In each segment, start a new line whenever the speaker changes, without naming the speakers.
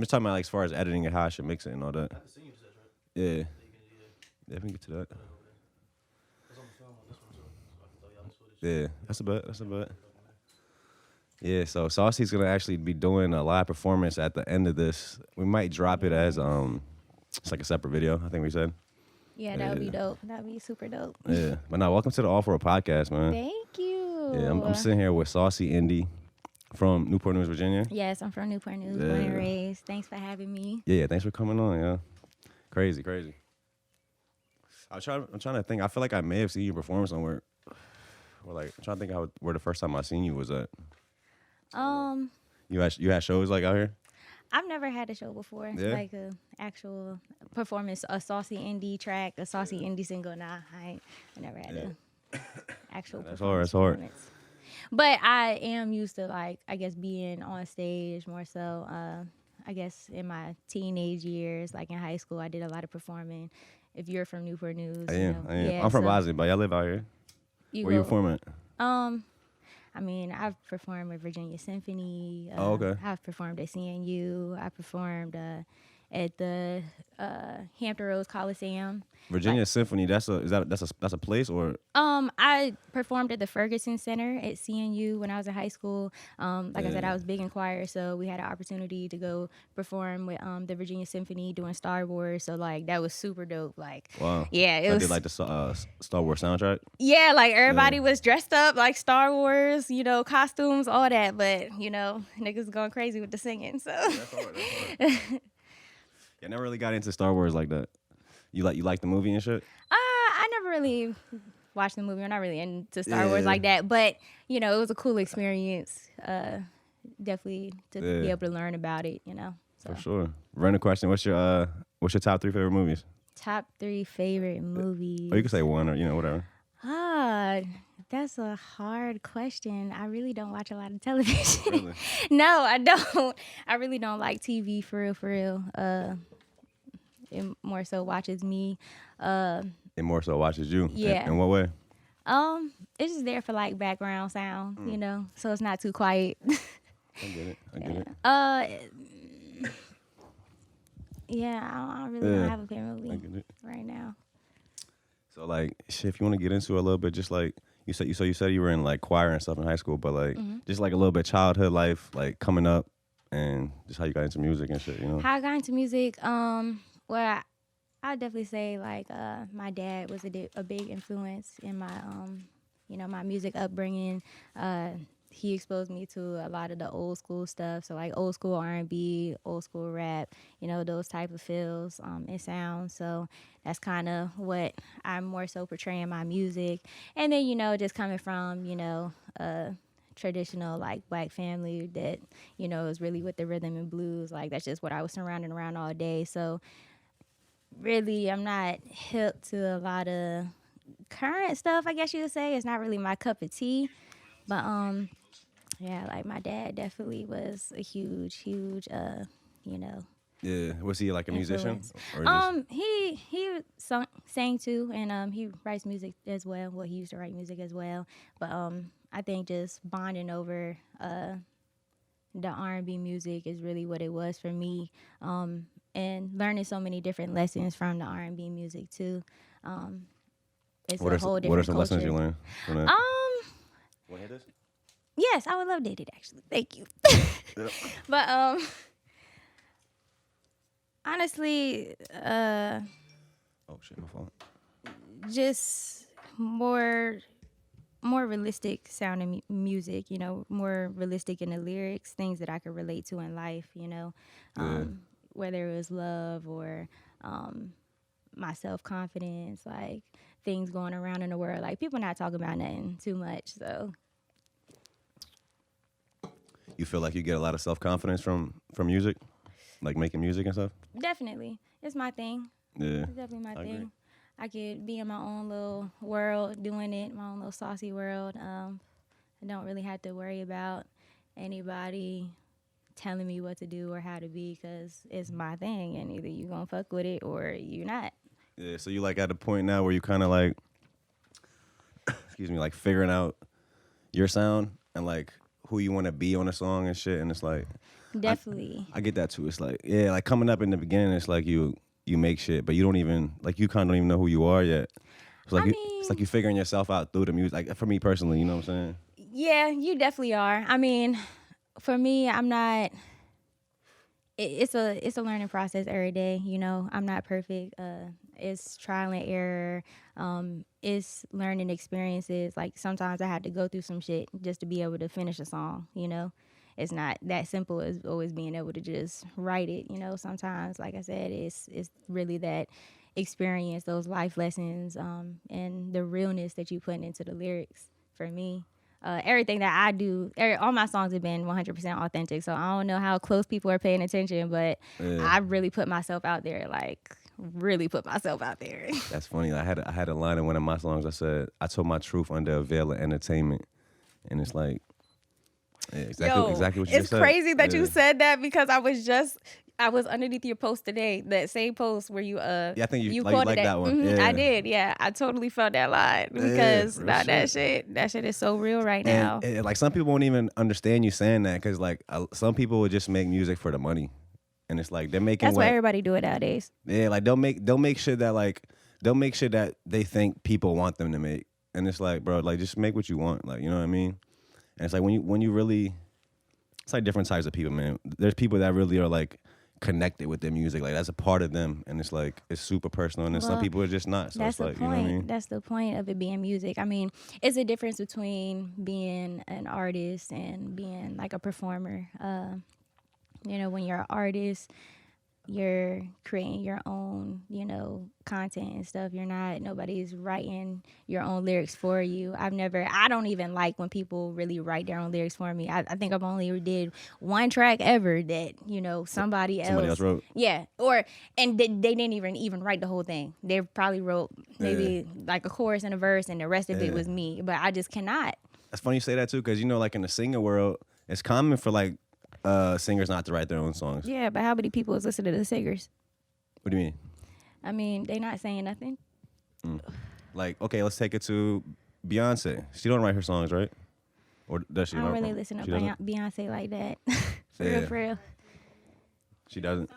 I'm just talking about like as far as editing and how I should mix it and all that.
At the senior section, right?
Yeah.
Yeah,
Yeah, we can get to that.
It's on the film on this one too, so I can throw y'all this footage.
Yeah, that's a bet. That's a bet. Yeah, so Saucy's gonna actually be doing a live performance at the end of this. We might drop it as it's like a separate video. I think we said.
Yeah, that would be dope. That would be super dope.
Yeah, but now welcome to the Offworld podcast, man.
Thank you.
Yeah, I'm sitting here with Saucy Indy from Newport News, Virginia.
Yes, I'm from Newport News, born and raised. Thanks for having me.
Yeah, thanks for coming on. Yeah, crazy. I'm trying to think. I feel like I may have seen you perform somewhere. Or like, I'm trying to think where the first time I seen you was at. You had shows like out here?
I've never had a show before, like a actual performance, a Saucy Indy track, a Saucy Indy single. Nah, I never had a actual performance. But I am used to like, I guess, being on stage more so. I guess in my teenage years, like in high school, I did a lot of performing. If you're from Newport News,
I am.
Yeah,
I'm from Bosna, but I live out here. Where you perform at?
I mean, I've performed with Virginia Symphony.
Okay.
I've performed at CNU. I performed at the Hampton Roads Coliseum.
Virginia Symphony. That's a place or?
I performed at the Ferguson Center at CNU when I was in high school. Like I said, I was big in choir, so we had an opportunity to go perform with the Virginia Symphony doing Star Wars. So like that was super dope. Like,
wow.
Yeah, it was.
Did like the Star Wars soundtrack.
Yeah, like everybody was dressed up like Star Wars, costumes, all that. But niggas going crazy with the singing. So.
That's hard. Yeah, I never really got into Star Wars like that. You like the movie and shit?
I never really watched the movie. I'm not really into Star Wars like that. But, it was a cool experience. Definitely to be able to learn about it, So.
For sure. Random question. What's your top 3 favorite movies?
Top 3 favorite movies.
Or you can say one or, whatever.
That's a hard question. I really don't watch a lot of television.
Really?
No, I don't. I really don't like TV for real. It more so watches me.
It more so watches you.
Yeah.
In what way?
It's just there for like background sound, so it's not too quiet.
I get it.
I really don't have a favorite movie right now.
So like, shit, if you want to get into it a little bit, just like you said you were in like choir and stuff in high school, but like just like a little bit childhood life, like coming up, and just how you got into music and shit,
How I got into music, well, I'd definitely say like my dad was a big influence in my my music upbringing. He exposed me to a lot of the old school stuff, so like old school R&B, old school rap, those type of feels and sounds. So that's kind of what I'm more so portraying my music. And then just coming from a traditional like black family that is really with the rhythm and blues. Like that's just what I was surrounded around all day. So really, I'm not hip to a lot of current stuff, I guess you would say. It's not really my cup of tea. But, like my dad definitely was a huge,
Yeah, was he like a musician?
Or he sang too, and he writes music as well. Well, he used to write music as well. But I think just bonding over the R&B music is really what it was for me. And learning so many different lessons from the R&B music too. It's a whole different
What are some
culture.
lessons you learned from that? Want to hear this?
Yes, I would love to hit it actually. Thank you.
Yep.
But honestly,
oh shit, my fault.
just more realistic sounding music, more realistic in the lyrics, things that I could relate to in life, whether it was love or my self-confidence, like things going around in the world. Like people not talking about nothing too much, so.
You feel like you get a lot of self-confidence from music? Like making music and stuff?
Definitely. It's my thing.
Yeah.
It's definitely my thing.
Agree.
I could be in my own little world doing it, my own little saucy world. I don't really have to worry about anybody telling me what to do or how to be because it's my thing and either you gonna fuck with it or you not.
Yeah, so you like at the point now where you kind of like, excuse me, like figuring out your sound and like who you want to be on a song and shit. And it's like
Definitely.
I get that too. It's like like coming up in the beginning, it's like you make shit, but you don't even you kind of don't even know who you are yet. It's like it's like you figuring yourself out through the music. Like for me personally, you know what I'm saying?
Yeah, you definitely are. I mean, for me, I'm not. It's a learning process every day. You know, I'm not perfect. It's trial and error. It's learning experiences. Like sometimes I had to go through some shit just to be able to finish a song. You know, it's not that simple as always being able to just write it. You know, sometimes, like I said, it's really that experience, those life lessons, and the realness that you put into the lyrics. For me, everything that I do, all my songs have been 100% authentic. So I don't know how close people are paying attention, but I really put myself out there, like really put myself out there.
That's funny. I had a line in one of my songs. I said, "I told my truth under a veil of entertainment," and it's like exactly what you just said.
It's crazy that you said that because I was underneath your post today, that same post where you
I think you
quoted
like that one.
Mm-hmm,
Yeah.
I did. Yeah, I totally felt that line because that shit is so real right now.
And like some people won't even understand you saying that because like some people would just make music for the money, and it's like they're making.
That's why everybody do it nowadays.
Yeah, like they'll make sure that they think people want them to make, and it's like, bro, like just make what you want, like you know what I mean. And it's like when you really, it's like different types of people, man. There's people that really are like connected with their music, like that's a part of them, and it's like it's super personal, and then some people are just not. So
that's
it's
the
like,
point.
you know what I mean?
That's the point of it being music. I mean, it's a difference between being an artist and being like a performer. You know, when you're an artist, you're creating your own, you know, content and stuff. Nobody's writing your own lyrics for you. I don't even like when people really write their own lyrics for me. I think I've only did one track ever that, you know, somebody else
wrote.
Yeah. And they didn't even write the whole thing. They probably wrote maybe like a chorus and a verse and the rest of it was me. But I just cannot.
That's funny you say that too, because you know, like in the singer world, it's common for like singers not to write their own songs.
Yeah, but how many people is listening to the singers?
What do you mean?
I mean, they not saying nothing.
Like, okay, let's take it to Beyonce. She don't write her songs, right? Or does she?
I don't really listen to Beyonce like that. For real.
She doesn't.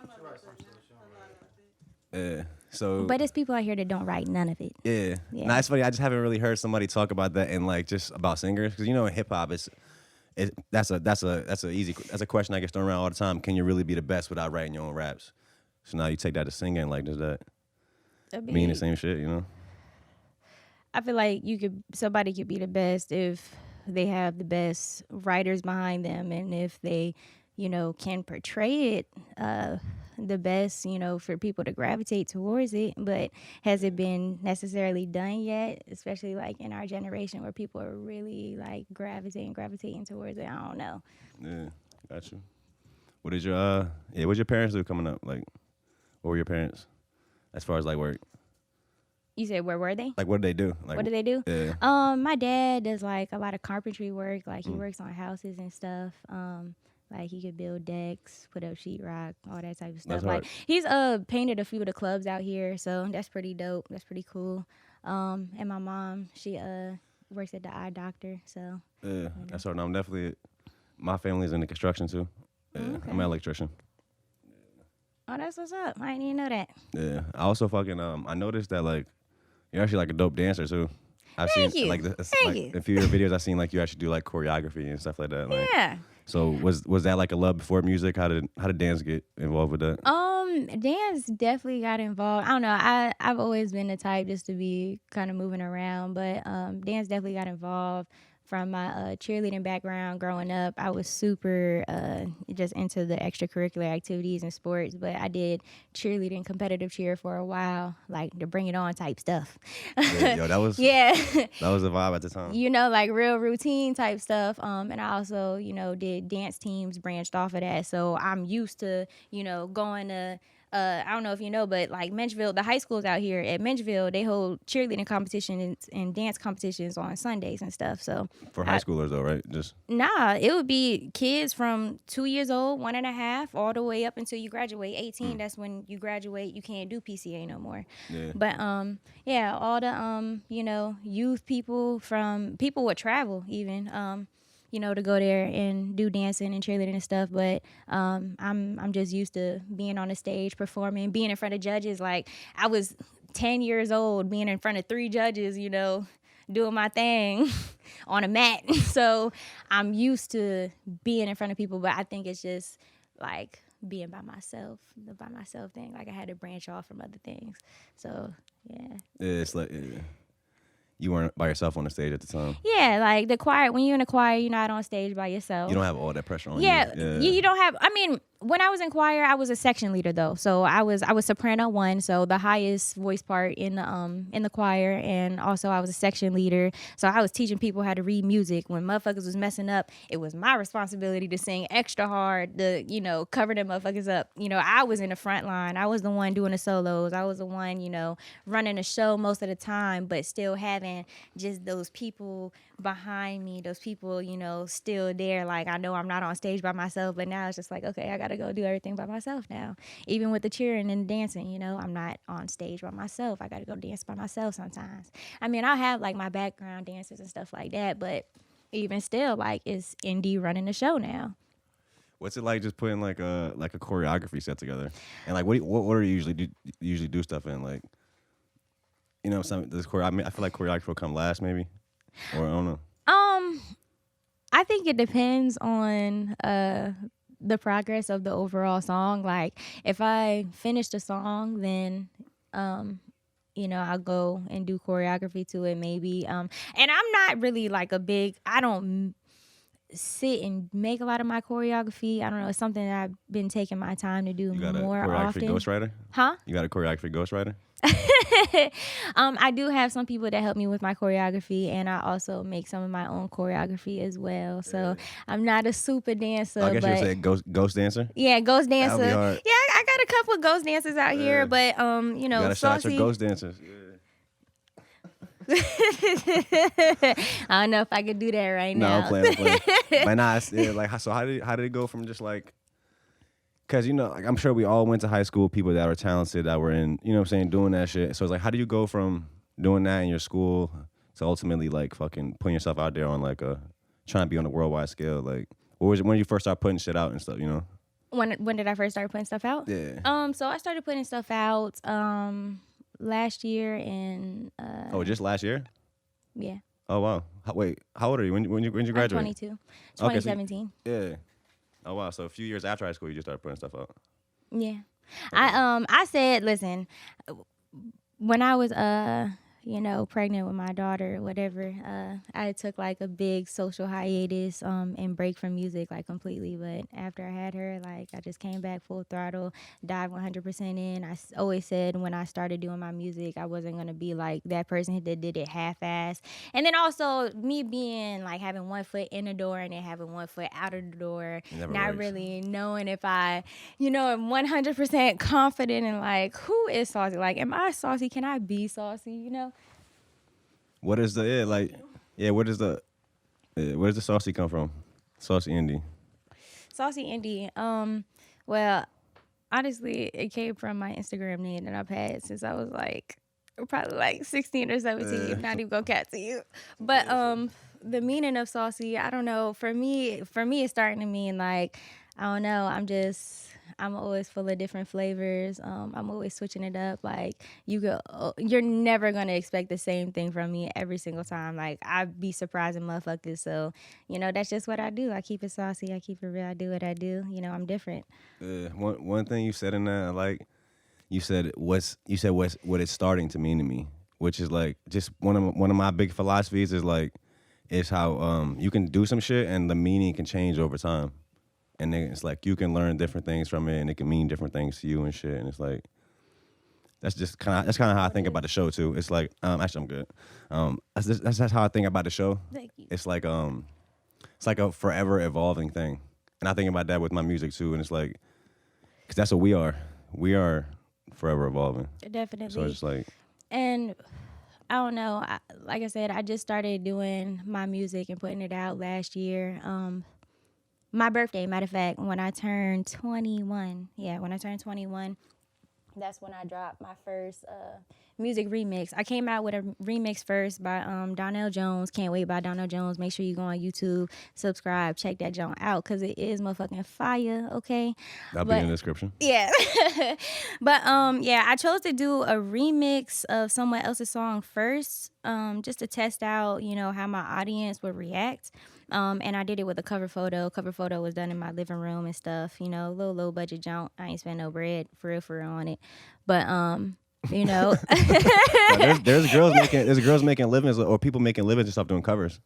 Yeah. So.
But there's people out here that don't write none of it.
Yeah. Nah, it's funny. I just haven't really heard somebody talk about that and like just about singers, because you know in hip hop that's a question I get thrown around all the time. Can you really be the best without writing your own raps? So now you take that to singing, like does that mean the same shit, you know?
I feel like somebody could be the best if they have the best writers behind them, and if they, you know, can portray it the best, you know, for people to gravitate towards it. But has it been necessarily done yet, especially like in our generation where people are really like gravitating towards it? I don't know.
Yeah, got you. What did your parents do coming up? Like, what were your parents as far as like work?
You said where were they?
Like, what did they do? Like,
what do they do?
Yeah.
My dad does like a lot of carpentry work. Like he works on houses and stuff. Like he could build decks, put up sheetrock, all that type of stuff.
That's
like he's painted a few of the clubs out here, so that's pretty dope. That's pretty cool. And my mom, she works at the eye doctor, so
yeah, that's right. I'm definitely. My family's in the construction too. Yeah,
okay.
I'm an electrician.
Oh, that's what's up. I didn't even know that.
Yeah, I also fucking I noticed that like you're actually like a dope dancer too.
Thank you.
Like
Thank you.
a few of your videos I've seen like you actually do like choreography and stuff like that. Like,
Yeah.
So was that like a love before music? How did dance get involved with that?
Dance definitely got involved. I don't know. I've always been the type just to be kind of moving around, but dance definitely got involved. From my cheerleading background growing up, I was super just into the extracurricular activities and sports, but I did cheerleading, competitive cheer for a while, like the bring it on type stuff.
Yeah, yo, that was that was a vibe at the time.
You know, like real routine type stuff. And I also, you know, did dance teams branched off of that. So I'm used to, you know, going to I don't know if you know, but like Menchville, the high schools out here at Menchville, they hold cheerleading competitions and dance competitions on Sundays and stuff. So
for high schoolers though, right? Just
it would be kids from 2 years old, 1.5, all the way up until you graduate 18. That's when you graduate. You can't do PCA no more.
Yeah.
But all the you know, youth people would travel even. to go there and do dancing and cheerleading and stuff. But I'm just used to being on the stage, performing, being in front of judges. Like I was 10 years old, being in front of 3 judges, doing my thing on a mat. So I'm used to being in front of people, but I think it's just like being by myself, the by myself thing. Like I had to branch off from other things. So yeah.
It's like you weren't by yourself on the stage at the time.
Yeah, like the choir. When you're in a choir, you're not on stage by yourself.
You don't have all that pressure on
Yeah,
you.
you don't have. I mean, when I was in choir, I was a section leader though, so I was soprano 1, so the highest voice part in the choir, and also I was a section leader, so I was teaching people how to read music. When motherfuckers was messing up, it was my responsibility to sing extra hard, to cover them motherfuckers up. I was in the front line. I was the one doing the solos. I was the one running the show most of the time, but still having just those people behind me, those people still there. Like I know I'm not on stage by myself, but now it's just like, okay, I gotta go do everything by myself now. Even with the cheering and dancing, I'm not on stage by myself. I gotta go dance by myself sometimes. I mean, I'll have like my background dancers and stuff like that, but even still, like it's Indy running the show now.
What's it like just putting like a choreography set together? And like what do you usually do stuff in? Like some this I feel like choreography will come last maybe. Or I don't know.
I think it depends on the progress of the overall song. Like if I finish the song, then I'll go and do choreography to it maybe. And I'm not really like I don't sit and make a lot of my choreography. I don't know. It's something that I've been taking my time to do more often.
You got a choreography ghostwriter?
Huh?
You got a choreography ghostwriter?
I do have some people that help me with my choreography, and I also make some of my own choreography as well. So I'm not a super dancer.
I guess you would say ghost dancer?
Yeah, ghost dancer.
That'll be hard.
Yeah, I got a couple of ghost dancers out here, but
you gotta shout out your ghost dancers.
I don't know if I could do that right now.
No, I'm playing. But nah, like so how did it go from just like, because like, I'm sure we all went to high school, people that are talented that were in doing that shit. So it's like, how do you go from doing that in your school to ultimately like fucking putting yourself out there on like trying to be on a worldwide scale? Like what was it when you first started putting shit out and stuff?
When did I first start putting stuff out?
Yeah.
So I started putting stuff out last year and
just last year?
Yeah.
Oh wow. Wait, how old are you? When you graduate?
I'm 22. 2017.
Okay, yeah. Oh wow. So a few years after high school, you just started putting stuff out.
Yeah.
Okay.
I said, listen, when I was pregnant with my daughter, whatever, I took like a big social hiatus and break from music like completely. But after I had her, like I just came back full throttle, dived 100% in. I always said when I started doing my music, I wasn't gonna be like that person that did it half-ass. And then also me being like having one foot in the door and then having one foot out of the door, not really knowing if I, am 100% confident in like who is Saucy. Like, am I Saucy? Can I be Saucy?
What is where does the Saucy come from? Saucy Indy.
Saucy Indy. Well, honestly, it came from my Instagram name that I've had since I was like probably like 16 or 17. Not even gonna cat to you. But the meaning of Saucy, I don't know. For me, it's starting to mean like, I don't know. I'm always full of different flavors. I'm always switching it up. Like you're never gonna expect the same thing from me every single time. Like I'd be surprising motherfuckers. So that's just what I do. I keep it saucy. I keep it real. I do what I do. I'm different.
One thing you said in that, like you said what it's starting to mean to me, which is like just one of my big philosophies is how you can do some shit and the meaning can change over time. And then it's like you can learn different things from it, and it can mean different things to you and shit. And it's like that's kind of how I think about the show too. It's like actually I'm good. That's how I think about the show.
Thank you.
It's like a forever evolving thing, and I think about that with my music too. And it's like because that's what we are. We are forever evolving.
Definitely.
So it's just like
and. I don't know. Like I said, I just started doing my music and putting it out last year. My birthday, matter of fact, when I turned 21. Yeah, when I turned 21, that's when I dropped my first music remix. I came out with a remix first by Donnell Jones. Can't Wait by Donnell Jones. Make sure you go on YouTube, subscribe, check that joint out because it is motherfucking fire. Okay,
That'll be in the description.
yeah. But yeah, I chose to do a remix of someone else's song first, just to test out, you know, how my audience would react. And I did it with a cover photo. Cover photo was done in my living room and stuff, you know, little low budget junk. I ain't spend no bread for real on it. But you know,
Now, there's girls making livings or people making livings and stuff doing covers.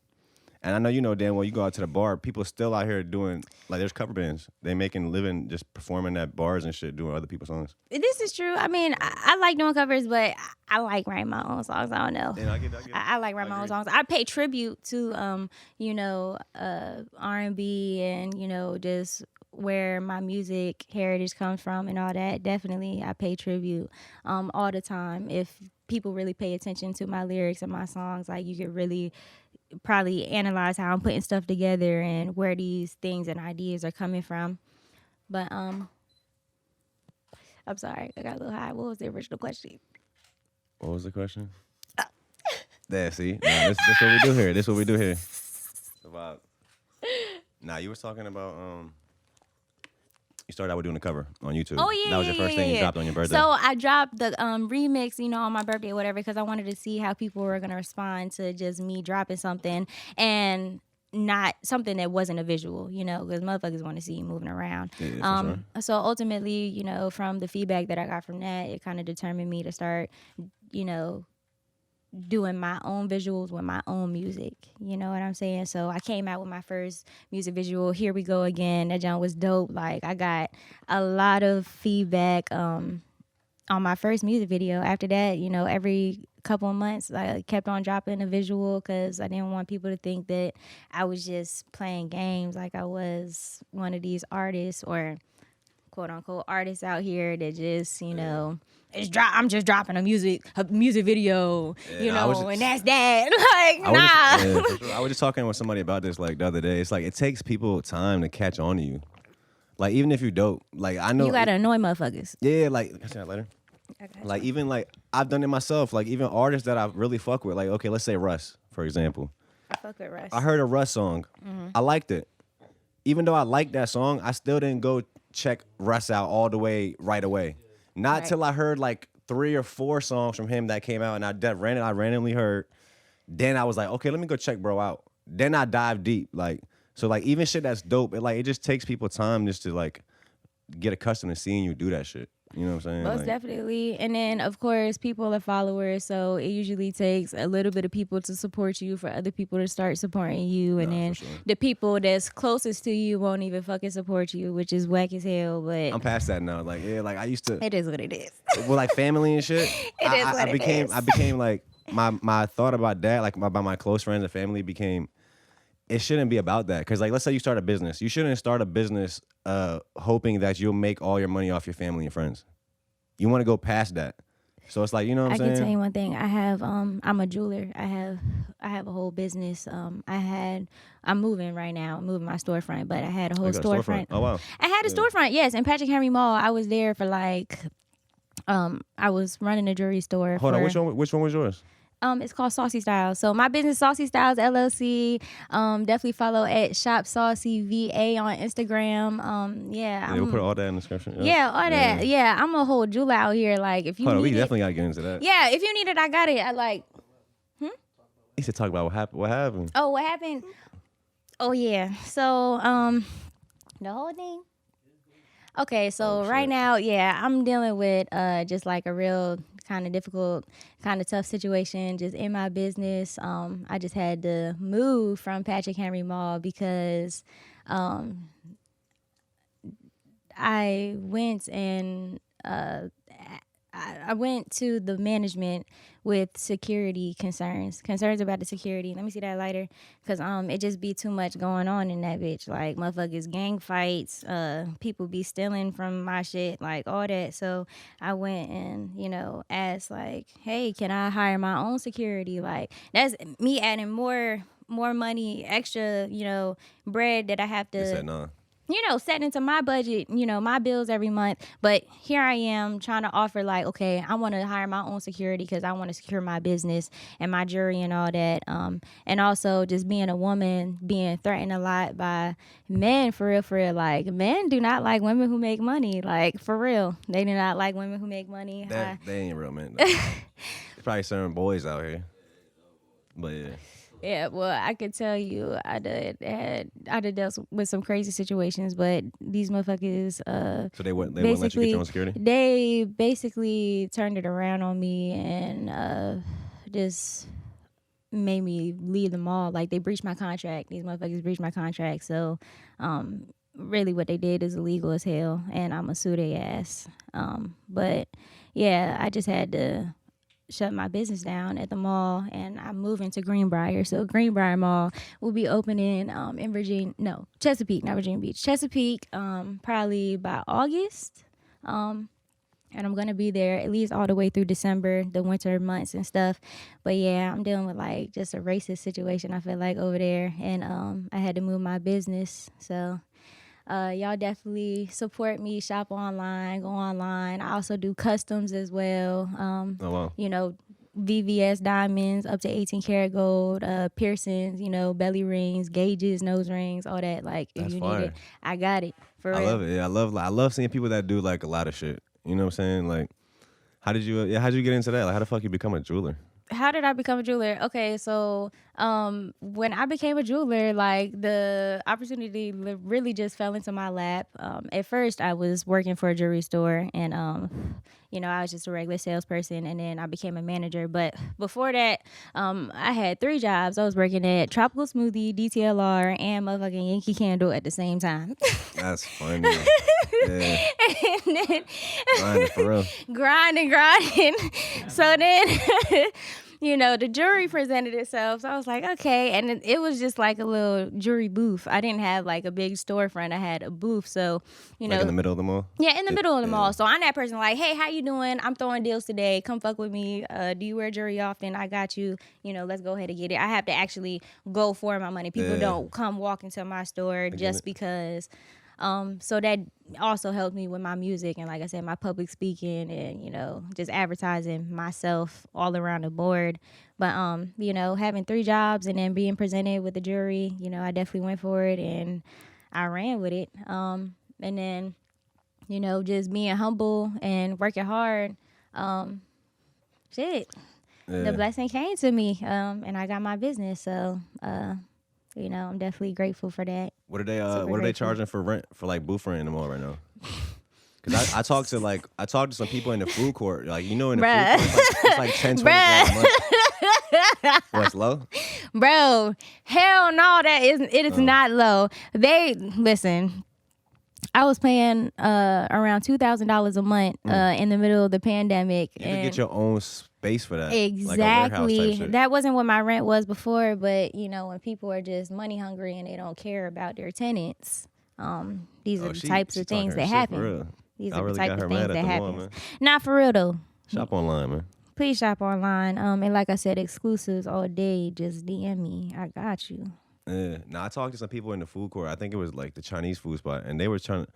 And I know you know damn well you go out to the bar, people still out here doing like there's cover bands. They making living just performing at bars and shit, doing other people's songs.
this is true. I mean, I like doing covers, but I like writing my own songs. I don't know.
And I get
I like writing my own songs. I pay tribute to you know, R&B and, you know, just where my music heritage comes from and all that. Definitely I pay tribute all the time. If people really pay attention to my lyrics and my songs, like you could really probably analyze how I'm putting stuff together and where these things and ideas are coming from. But I'm sorry, I got a little high. What was the original question?
What was the question? There, see? Nah, this what we do here. This what we do here. The vibe. Nah, you was talking about you started out with doing the cover on YouTube.
Oh yeah,
that was your first thing you dropped on your birthday.
So I dropped the remix, you know, on my birthday or whatever, because I wanted to see how people were gonna respond to just me dropping something and not something that wasn't a visual, you know, because motherfuckers want to see you moving around.
Yeah,
so ultimately, you know, from the feedback that I got from that, it kind of determined me to start, you know, doing my own visuals with my own music. You know what I'm saying? So I came out with my first music visual, Here We Go Again. That joint was dope. Like I got a lot of feedback on my first music video. After that, you know, every couple of months I kept on dropping a visual because I didn't want people to think that I was just playing games, like I was one of these artists or quote unquote artists out here that just, you know, I'm just dropping a music video, you know, and that's that. Like, nah.
I was just talking with somebody about this like the other day. It's like it takes people time to catch on to you. Like even if you dope, like I know
you gotta annoy motherfuckers.
Yeah, like can I say that later? Okay. Like even like I've done it myself. Like even artists that I really fuck with. Like okay, let's say Russ, for example.
I fuck with Russ.
I heard a Russ song. Mm-hmm. I liked it. Even though I liked that song, I still didn't go check Russ out all the way right away. Not till I heard like 3 or 4 songs from him that came out, and I randomly heard. Then I was like, okay, let me go check bro out. Then I dive deep, like so, like even shit that's dope. It just takes people time just to like get accustomed to seeing you do that shit. You know what I'm saying?
Most
like,
definitely. And then, of course, people are followers, so it usually takes a little bit of people to support you for other people to start supporting you. And then the people that's closest to you won't even fucking support you, which is whack as hell. But
I'm past that now. Like, yeah, like I used to.
It is what it is.
With like family and shit.
I
became like, my thought about that, like about my close friends and family became, it shouldn't be about that. Because like, let's say you start a business. You shouldn't start a business hoping that you'll make all your money off your family and friends. You want to go past that. So it's like, you know what I'm saying?
I can tell you one thing. I have, I'm a jeweler. I have a whole business. I'm moving right now. I'm moving my storefront, but I had a whole storefront.
Oh, wow.
I had a storefront, yes, in Patrick Henry Mall. I was there for like, I was running a jewelry store.
Hold on, which one was yours?
It's called Saucy Styles. So my business, Saucy Styles LLC. Definitely follow at Shop Saucy VA on Instagram. Yeah,
we'll put all that in the description.
Yeah, all that. Yeah, I'm a whole jeweler out here. Like if you
we
need
definitely gotta get into that.
Yeah, if you need it, I got it. I like.
He said talk about what happened. What happened?
Oh, what happened? Oh yeah. So the whole thing. Okay, so right now, yeah, I'm dealing with just like a real kind of difficult, kind of tough situation just in my business. I just had to move from Patrick Henry Mall because I went and I went to the management with security concerns about the security. Let me see that lighter, because it just be too much going on in that bitch. Like motherfuckers, gang fights, people be stealing from my shit, like all that. So I went and asked like, hey, can I hire my own security? Like that's me adding more money, extra bread that I have to.
They said no.
set into my budget, my bills every month. But here I am trying to offer like, okay, I want to hire my own security because I want to secure my business and my jewelry and all that. And also just being a woman, being threatened a lot by men, for real. Like, men do not like women who make money. Like, for real. They do not like women who make money.
They ain't real men. There's probably certain boys out here. But yeah.
Yeah, well, I could tell you I done dealt with some crazy situations, but these motherfuckers
So they wouldn't let you get your own security?
They basically turned it around on me and just made me leave the mall. Like, they breached my contract. These motherfuckers breached my contract. So really what they did is illegal as hell, and I'ma sue their ass. But yeah, I just had to shut my business down at the mall, and I'm moving to Greenbrier. So Greenbrier Mall will be opening in Chesapeake, not Virginia Beach. Chesapeake, probably by August. And I'm gonna be there at least all the way through December, the winter months and stuff. But yeah, I'm dealing with like just a racist situation, I feel like, over there, and I had to move my business. So y'all definitely support me, shop online, go online. I also do customs as well.
Oh, wow.
VVS diamonds up to 18 karat gold, piercings, belly rings, gauges, nose rings, all that. Like, if you need it, I got it. For real.
I love it. Yeah, I love seeing people that do like a lot of shit. You know what I'm saying? Like, how'd you get into that? Like, how the fuck you become a jeweler?
How did I become a jeweler? Okay, so when I became a jeweler, like, the opportunity really just fell into my lap. At first, I was working for a jewelry store, and I was just a regular salesperson, and then I became a manager. But before that, I had 3 jobs. I was working at Tropical Smoothie, DTLR, and motherfucking Yankee Candle at the same time.
That's funny. Yeah.
And then
Grinding for real.
grinding. So then, the jewelry presented itself. So I was like, okay. And it was just like a little jewelry booth. I didn't have like a big storefront. I had a booth. So,
like in the middle of the mall?
Yeah, in the middle of the mall. So I'm that person like, hey, how you doing? I'm throwing deals today. Come fuck with me. Do you wear jewelry often? I got you. Let's go ahead and get it. I have to actually go for my money. People don't come walk into my store just because. So that also helped me with my music and, like I said, my public speaking and, just advertising myself all around the board. But, having 3 jobs and then being presented with the jury, I definitely went for it and I ran with it. And then, just being humble and working hard, the blessing came to me, and I got my business. So, I'm definitely grateful for that.
What are they charging for rent, for like booth rent in the mall right now? Because I talked to some people in the food court, like, in the food court, it's like 10, 20 grand a month. What's low?
Bro, hell no, it is not low. Listen, I was paying around $2,000 a month in the middle of the pandemic.
You could get your own space for that.
Exactly.
Like a warehouse type shit.
That wasn't what my rent was before, but when people are just money hungry and they don't care about their tenants, these are the types of things that happen. These are the types of things that happen. Not for real though.
Shop online, man.
Please shop online. And like I said, exclusives all day. Just DM me. I got you.
Yeah. Now I talked to some people in the food court. I think it was like the Chinese food spot, and they were trying to.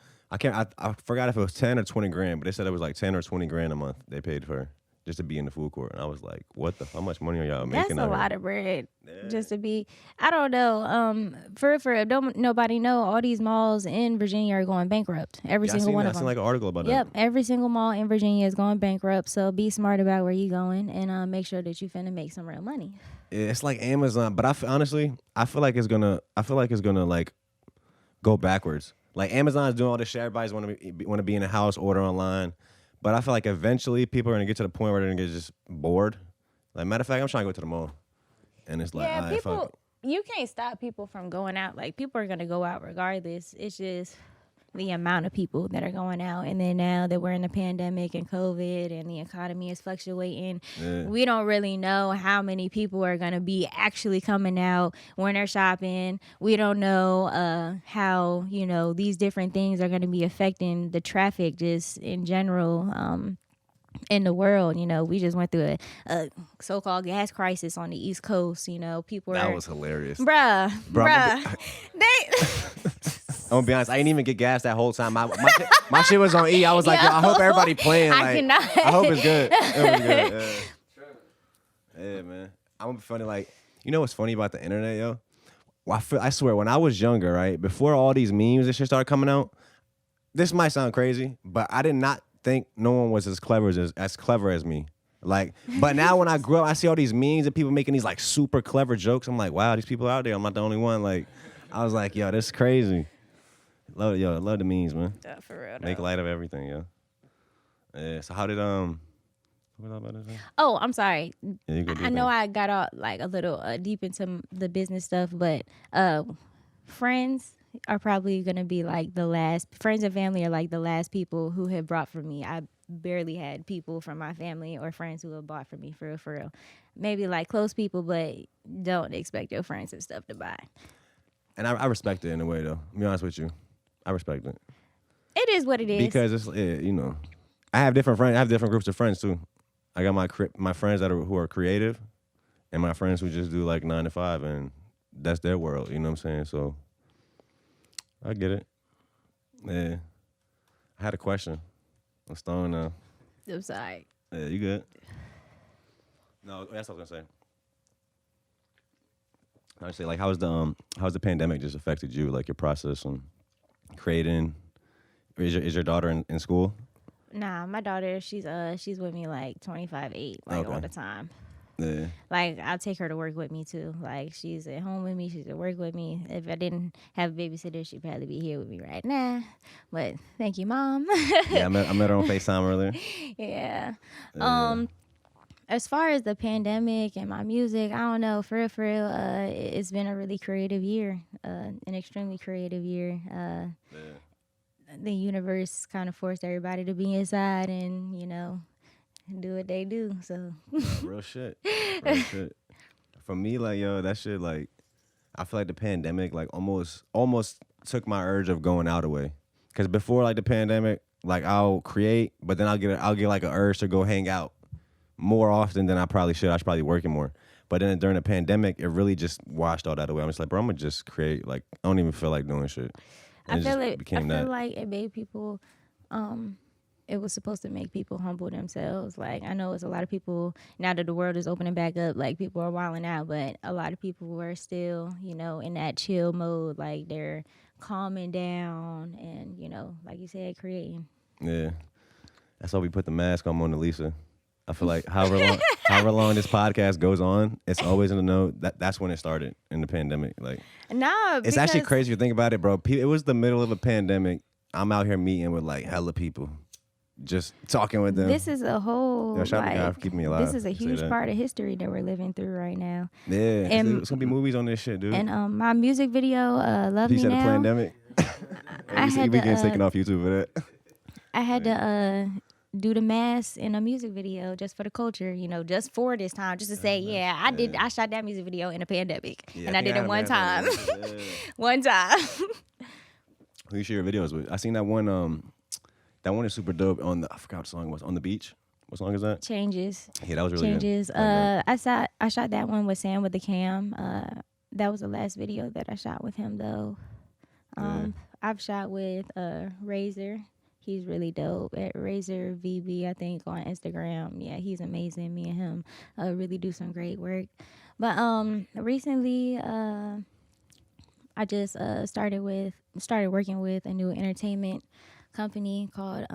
I forgot if it was 10 or 20 grand, but they said it was like 10 or 20 grand a month they paid for just to be in the food court. And I was like, how much money are y'all making?
That's a lot of bread just to be. I don't know. For don't nobody know, all these malls in Virginia are going bankrupt. Every single one of them.
I seen like an article about that.
Yep, every single mall in Virginia is going bankrupt. So be smart about where you're going and make sure that you finna make some real money.
Yeah, it's like Amazon, but honestly, I feel like it's gonna like go backwards. Like, Amazon's doing all this shit. Everybody's want to be in a house, order online. But I feel like eventually people are going to get to the point where they're going to get just bored. Like, matter of fact, I'm trying to go to the mall. And it's like,
you can't stop people from going out. Like, people are going to go out regardless. It's just the amount of people that are going out. And then now that we're in the pandemic and COVID and the economy is fluctuating, we don't really know how many people are going to be actually coming out when they're shopping. We don't know how, these different things are going to be affecting the traffic just in general in the world. We just went through a so-called gas crisis on the East Coast. People
that was hilarious.
Bruh.
gonna be honest, I didn't even get gas that whole time. My shit was on E. I was like, yo, I hope everybody playing.
I
Like,
cannot.
I hope it's good. It was good. Yeah, man. I'm gonna be funny. Like, you know what's funny about the internet, yo? Well, I swear, when I was younger, right, before all these memes and shit started coming out, this might sound crazy, but I did not think no one was as clever as me. Like, but now when I grew up, I see all these memes and people making these like super clever jokes. I'm like, wow, these people out there. I'm not the only one. Like, I was like, yo, this is crazy. Love the memes, man.
Yeah, for real.
Make light of everything, yo. Yeah. So how did what about this?
Oh, I'm sorry.
Yeah, you go do
I know
that.
I got all like a little deep into the business stuff, but friends are probably gonna be like the last. Friends and family are like the last people who have brought for me. I barely had people from my family or friends who have bought for me for real. Maybe like close people, but don't expect your friends and stuff to buy.
And I respect it in a way, though. To be honest with you, I respect it
It is what it is.
because it's you know, I have different friends. I have different groups of friends too. I got my friends who are creative, and my friends who just do like 9 to 5, and that's their world. You know what I'm saying? So I get it. Yeah. I had a question. I'm stoned now.
I'm sorry.
Yeah, you good? No, that's what I was gonna say. I was say like, how's the pandemic just affected you, like your process and creating? Is your daughter in school?
Nah, my daughter, she's with me like 25/8, like all
Okay.
the time.
Yeah.
Like I'll take her to work with me too. Like she's at home with me, she's at work with me. If I didn't have a babysitter, she'd probably be here with me right now. But thank you, Mom.
Yeah, I met her on FaceTime earlier.
Yeah.
Yeah.
As far as the pandemic and my music, I don't know. For real, it's been a really creative year, an extremely creative year. The universe kind of forced everybody to be inside and, do what they do. So
Real shit. Real shit. For me, like, yo, that shit, like, I feel like the pandemic, like, almost took my urge of going out away. Because before, like, the pandemic, like, I'll create, but then I'll get like an urge to go hang out more often than I probably should. I should probably be working more. But then during the pandemic, it really just washed all that away. I'm just like, bro, I'm gonna just create. Like, I don't even feel like doing shit. And
I
it just
feel like it made people, it was supposed to make people humble themselves. Like, I know it's a lot of people, now that the world is opening back up, like, people are wilding out, but a lot of people were still, in that chill mode. Like, they're calming down and, like you said, creating.
Yeah. That's why we put the mask on Mona Lisa. I feel like however long this podcast goes on, it's always in the know that's when it started in the pandemic. Like,
Nah,
it's actually crazy to think about it, bro. It was the middle of a pandemic. I'm out here meeting with like hella people, just talking with them.
This is a whole,
Yo, shout out to God for keeping me alive.
this is a
Say
huge
that.
part of history that we're living through right now.
Yeah,
And-
it's gonna be movies on this shit, dude.
And my music video, Love
You
Me
said the
Now,
pandemic.
I
we
had
getting
to,
taken off YouTube for that.
I had to do the mask in a music video just for the culture, just for this time, just to say, I shot that music video in a pandemic,
Yeah,
and I did it one time.
Yeah.
One time.
Who you share your videos with? I seen that one. That one is super dope. I forgot what song it was. On the Beach. What song is that?
Changes.
Yeah, that was really
Changes.
good. Like that.
I shot that one with Sam with the cam. That was the last video that I shot with him though. I've shot with Razor. He's really dope at Razor VB, I think, on Instagram. Yeah, he's amazing. Me and him really do some great work. But recently, I just started working with a new entertainment company called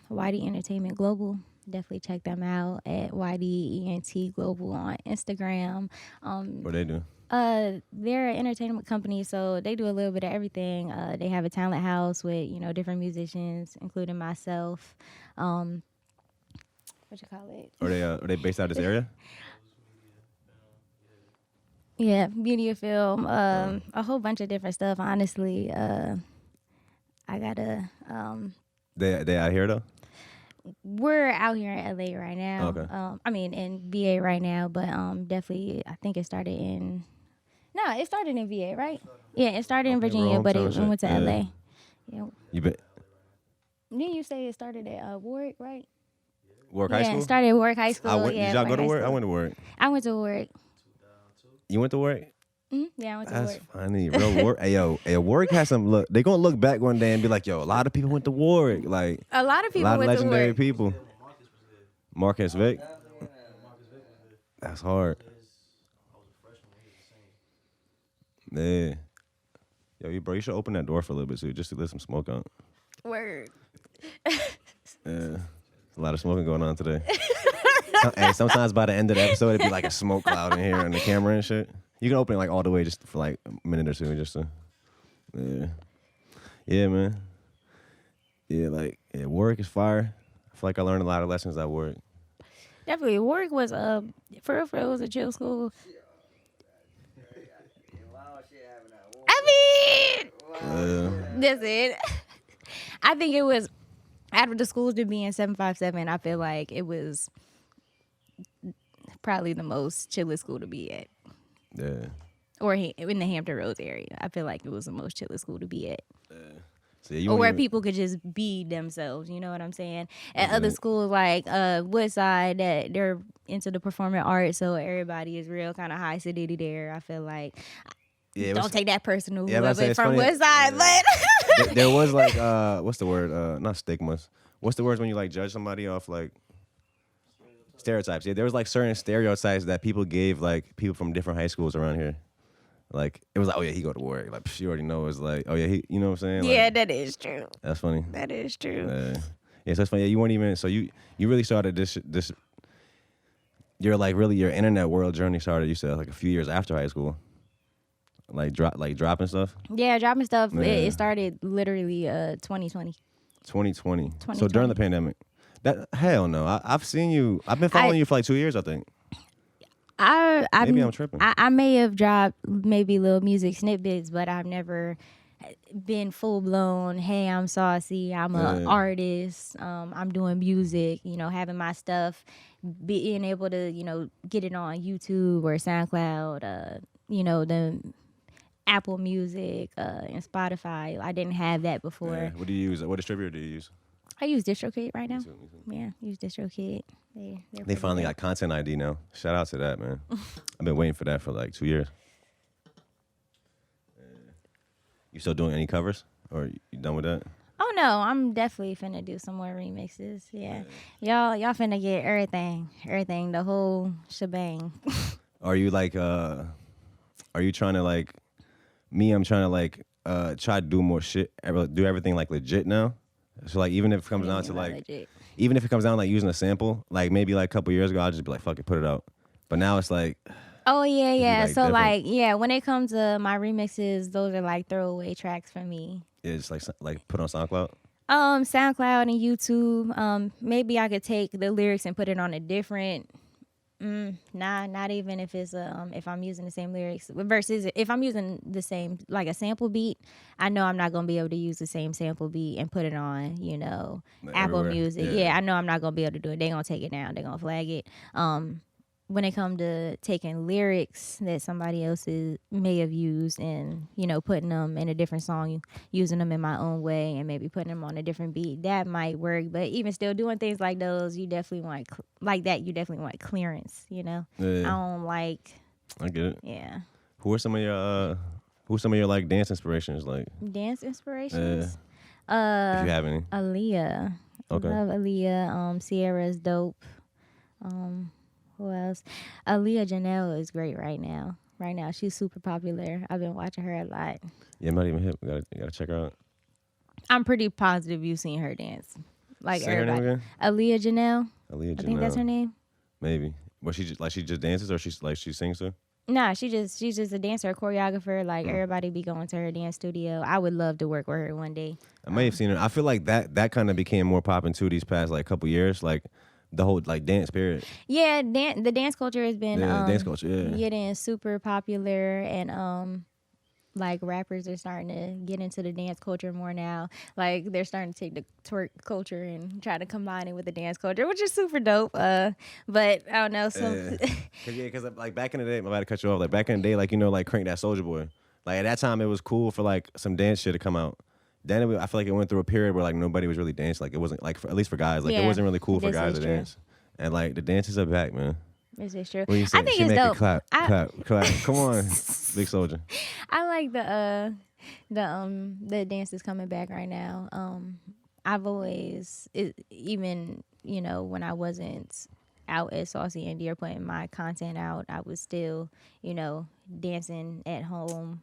YD Entertainment Global. Definitely check them out at YDENT Global on Instagram.
What they do?
They're an entertainment company, so they do a little bit of everything. They have a talent house with, different musicians, including myself. What you call it?
Are they based out of this area?
Yeah, media film, a whole bunch of different stuff. Honestly, I gotta.
They out here though?
We're out here in LA right now.
Okay.
I mean in VA right now, but definitely I think it started in. No, it started in VA, right? Yeah, it started in
Okay,
Virginia,
Rome,
but
some
it
shit.
went to
Yeah.
LA. Yeah.
You bet.
Didn't you say it started at Warwick, right?
Warwick High
Yeah,
School?
it started at Warwick High School.
Did y'all go to Warwick? I went to Warwick.
I went to Warwick.
You went to Warwick?
Yeah, I went to
That's
Warwick.
funny. Real Warwick. Hey, Warwick has some look. They gonna look back one day and be like, yo, a lot of people went to Warwick. Like
A lot of
a
people
lot of
went to
legendary
Warwick.
people.
Marcus was there.
Marcus Vic.
Marcus Vic was there.
That's hard.
I was a freshman. He was the same.
Yeah. Yo, bro, you should open that door for a little bit too, just to let some smoke out.
Word.
Yeah. A lot of smoking going on today. Hey, sometimes by the end of the episode, it'd be like a smoke cloud in here on the camera and shit. You can open it like all the way just for like a minute or two, just to. Yeah, man. Yeah, Warwick is fire. I feel like I learned a lot of lessons at Warwick.
Definitely, Warwick was for real, it was a chill school. I mean, that's it. I think it was out of the schools to be in 757. I feel like it was probably the most chillest school to be at,
Yeah.
or in the Hampton Roads area. I feel like it was the most chillest school to be at.
So yeah, you
Or
wouldn't
where
even-
people could just be themselves, you know what I'm saying? At other schools like Woodside, that they're into the performing arts, so everybody is real kind of high city there. I feel like
Yeah, it
don't
was-
take that personal,
Yeah, I was about to say,
whoever
it's
from
funny.
Woodside, but
there was like what's the word? Not stigmas. What's the word when you like judge somebody off like stereotypes? Yeah, there was like certain stereotypes that people gave like people from different high schools around here. Like it was like, oh yeah, he go to work. Like psh, you already know. It's like, oh yeah, he, you know what I'm saying? Like,
yeah, that is true.
that's funny.
That is true.
Yeah, so it's funny. Yeah, you weren't even. So you really started this. You're like really your internet world journey started. You said like a few years after high school. Like dropping stuff.
Yeah, dropping stuff.
Yeah.
It started literally 2020.
2020. So during the pandemic. That hell no. I've seen you. I've been following you for like 2 years. I think. Maybe I'm tripping.
I may have dropped maybe little music snippets, but I've never been full blown. Hey, I'm Saucy. I'm an artist. I'm doing music. You know, having my stuff, being able to get it on YouTube or SoundCloud. The Apple Music and Spotify. I didn't have that before.
Yeah. What do you use? What distributor do you use?
I use DistroKid right now.
Me too.
Yeah, use DistroKid.
They finally got Content ID now. Shout out to that, man. I've been waiting for that for like 2 years. You still doing any covers? Or you done with that?
Oh no, I'm definitely finna do some more remixes. Yeah. Y'all finna get everything, the whole shebang.
Are you like are you trying to like me, I'm trying to like try to do more shit, do everything like legit now? So like even if it comes down to like
legit.
even if it comes down to, like using a sample, like maybe like a couple years ago I'll just be like fuck it, put it out. But now it's like
Oh yeah.
like,
So
different.
like when it comes to my remixes, those are like throwaway tracks for me.
it's like put on SoundCloud.
SoundCloud and YouTube. Maybe I could take the lyrics and put it on a different. Not even if it's if I'm using the same lyrics versus if I'm using the same like a sample beat. I know I'm not gonna be able to use the same sample beat and put it on
Like
Apple
everywhere.
Music. Yeah, I know I'm not gonna be able to do it. They're gonna take it down. They're gonna flag it. When it comes to taking lyrics that somebody else may have used and putting them in a different song, using them in my own way, and maybe putting them on a different beat, that might work. But even still, doing things like those, you definitely want You definitely want clearance. I don't like.
I get it.
Yeah.
Who's some of your like dance inspirations, like
Dance inspirations.
if you have any?
Aaliyah.
Okay.
I love Aaliyah. Sierra's dope. Who else? Aaliyah Janelle is great right now. Right now, she's super popular. I've been watching her a lot.
Yeah, I'm not even hip. You gotta check her out.
I'm pretty positive you've seen her dance. Like
Say her name
everybody.
again?
Aaliyah Janelle.
Aaliyah Janelle.
I think that's her name.
Maybe. But she just dances, or she sings too?
Nah, she's just a dancer, a choreographer. Like everybody be going to her dance studio. I would love to work with her one day.
I may have seen her. I feel like that kind of became more popping too these past like couple years, like the whole like dance period.
Yeah, the dance culture has been
Dance culture. Yeah.
getting super popular, and like rappers are starting to get into the dance culture more now. Like they're starting to take the twerk culture and try to combine it with the dance culture, which is super dope. But I don't know.
Because like back in the day, I'm about to cut you off. Like back in the day, like like Crank That Soulja Boy. Like at that time, it was cool for like some dance shit to come out. Then I feel like it went through a period where like nobody was really dancing. Like it wasn't like at least for guys. Like it
Yeah,
wasn't really cool for
this
guys
is
to
true.
dance. And like the dances are back, man.
This is true.
When you say
I think
she
it's
make
dope.
it clap. Come on, big soldier.
I like the dances coming back right now. I've always even when I wasn't out at Saucy Indy or putting my content out, I was still dancing at home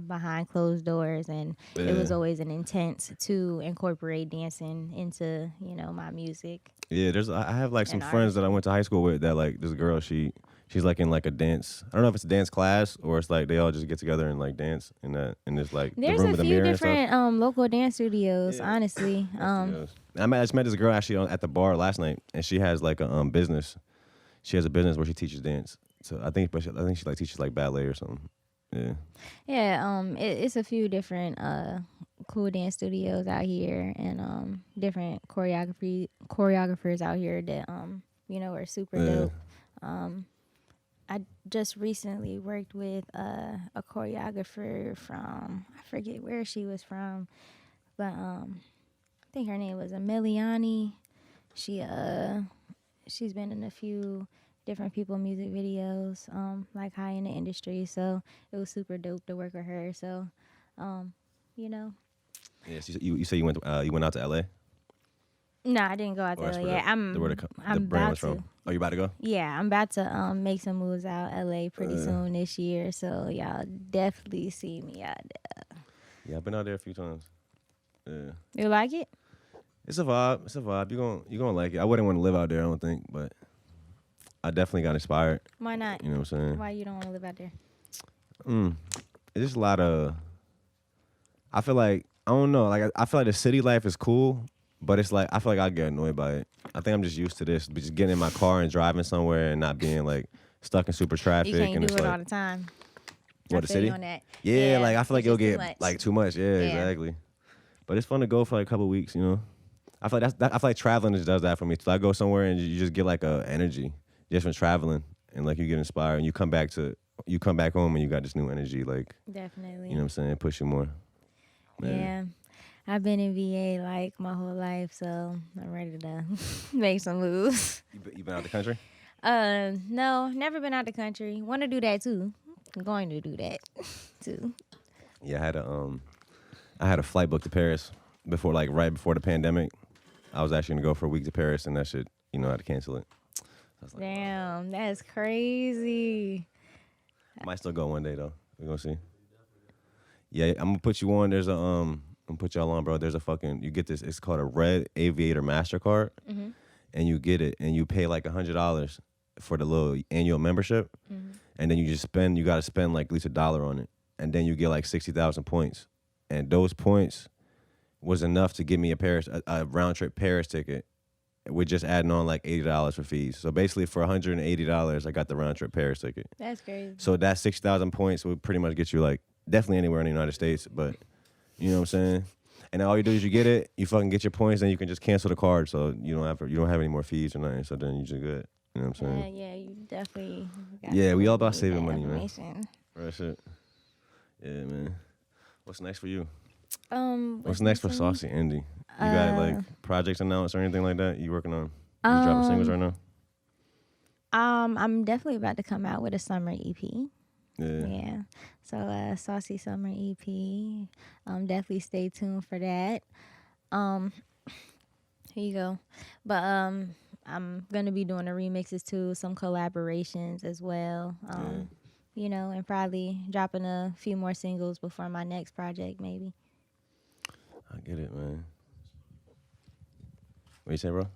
behind closed doors, and it was always an intent to incorporate dancing into my music.
Yeah, I have like some
And
friends that I went to high school with that like this girl she's like in like a dance. I don't know if it's a dance class or it's like they all just get together and like dance in this like
There's
the room
a
with the
few
mirror and stuff.
different local dance studios, honestly.
I just met this girl actually at the bar last night, and she has like a business. She has a business where she teaches dance. So I think she like teaches like ballet or something. Yeah.
Yeah. It's a few different cool dance studios out here, and different choreographers out here that are super dope. I just recently worked with a choreographer from, I forget where she was from, but I think her name was Emiliani. She's been in a few different people music videos, like high in the industry. So it was super dope to work with her. So,
Yeah. So you say you went out to LA?
No, I didn't go out there yet. I'm about to.
Oh, you about to go?
Yeah, I'm about to make some moves out LA pretty soon this year. So y'all definitely see me out there.
Yeah, I've been out there a few times. Yeah.
You like it?
It's a vibe. You're gonna like it. I wouldn't want to live out there, I don't think, but I definitely got inspired.
Why not?
You know what I'm saying?
Why you don't want to live out there?
It's just a lot of. I feel like I don't know. Like I feel like the city life is cool, but it's like I feel like I get annoyed by it. I think I'm just used to this, but just getting in my car and driving somewhere and not being like stuck in super traffic.
You can't
and
do
it's
it
like,
all the time.
What, the city?
On that.
Yeah, like I feel like
it's
it'll
just
get like too much. Yeah, exactly. But it's fun to go for like a couple weeks, I feel like I feel like traveling just does that for me. So I go somewhere and you just get like a energy just from traveling, and like you get inspired and you come back home and you got this new energy, like
Definitely.
you know what I'm saying, push you more.
Yeah. I've been in VA like my whole life, so I'm ready to make some moves.
You been out the country?
No, never been out the country. Want to do that too. I'm going to do that too.
Yeah, I had a flight booked to Paris right before the pandemic. I was actually gonna go for a week to Paris, and that shit, I had to cancel it. So I was like,
Damn, that's crazy.
might still go one day though. We're gonna see. Yeah, I'm gonna put you on. I'm gonna put y'all on, bro. There's you get this. It's called a Red Aviator MasterCard, and you get it, and you pay like $100 for the little annual membership, and then you just spend. You gotta spend like at least $1 on it, and then you get like 60,000 points, and those points was enough to give me a round trip Paris ticket. We're just adding on like $80 for fees. So basically, for $180, I got the round trip Paris ticket.
That's crazy.
So that 60,000 points would pretty much get you like definitely anywhere in the United States, but you know what I'm saying. And then all you do is you get it, you fucking get your points, then you can just cancel the card, so you don't have any more fees or nothing. So then you just good. You know what I'm saying?
Yeah, you definitely.
Yeah, we all about saving money, man.
Information.
Real shit. Yeah, man. What's next for you?
What's
next for Saucy Indy? You got like projects announced or anything like that? You working on? You dropping singles right now?
I'm definitely about to come out with a summer EP.
Yeah.
So Saucy Summer EP. Definitely stay tuned for that. Here you go. But I'm gonna be doing the remixes too, some collaborations as well. And probably dropping a few more singles before my next project, maybe.
I get it, man. What you say, bro?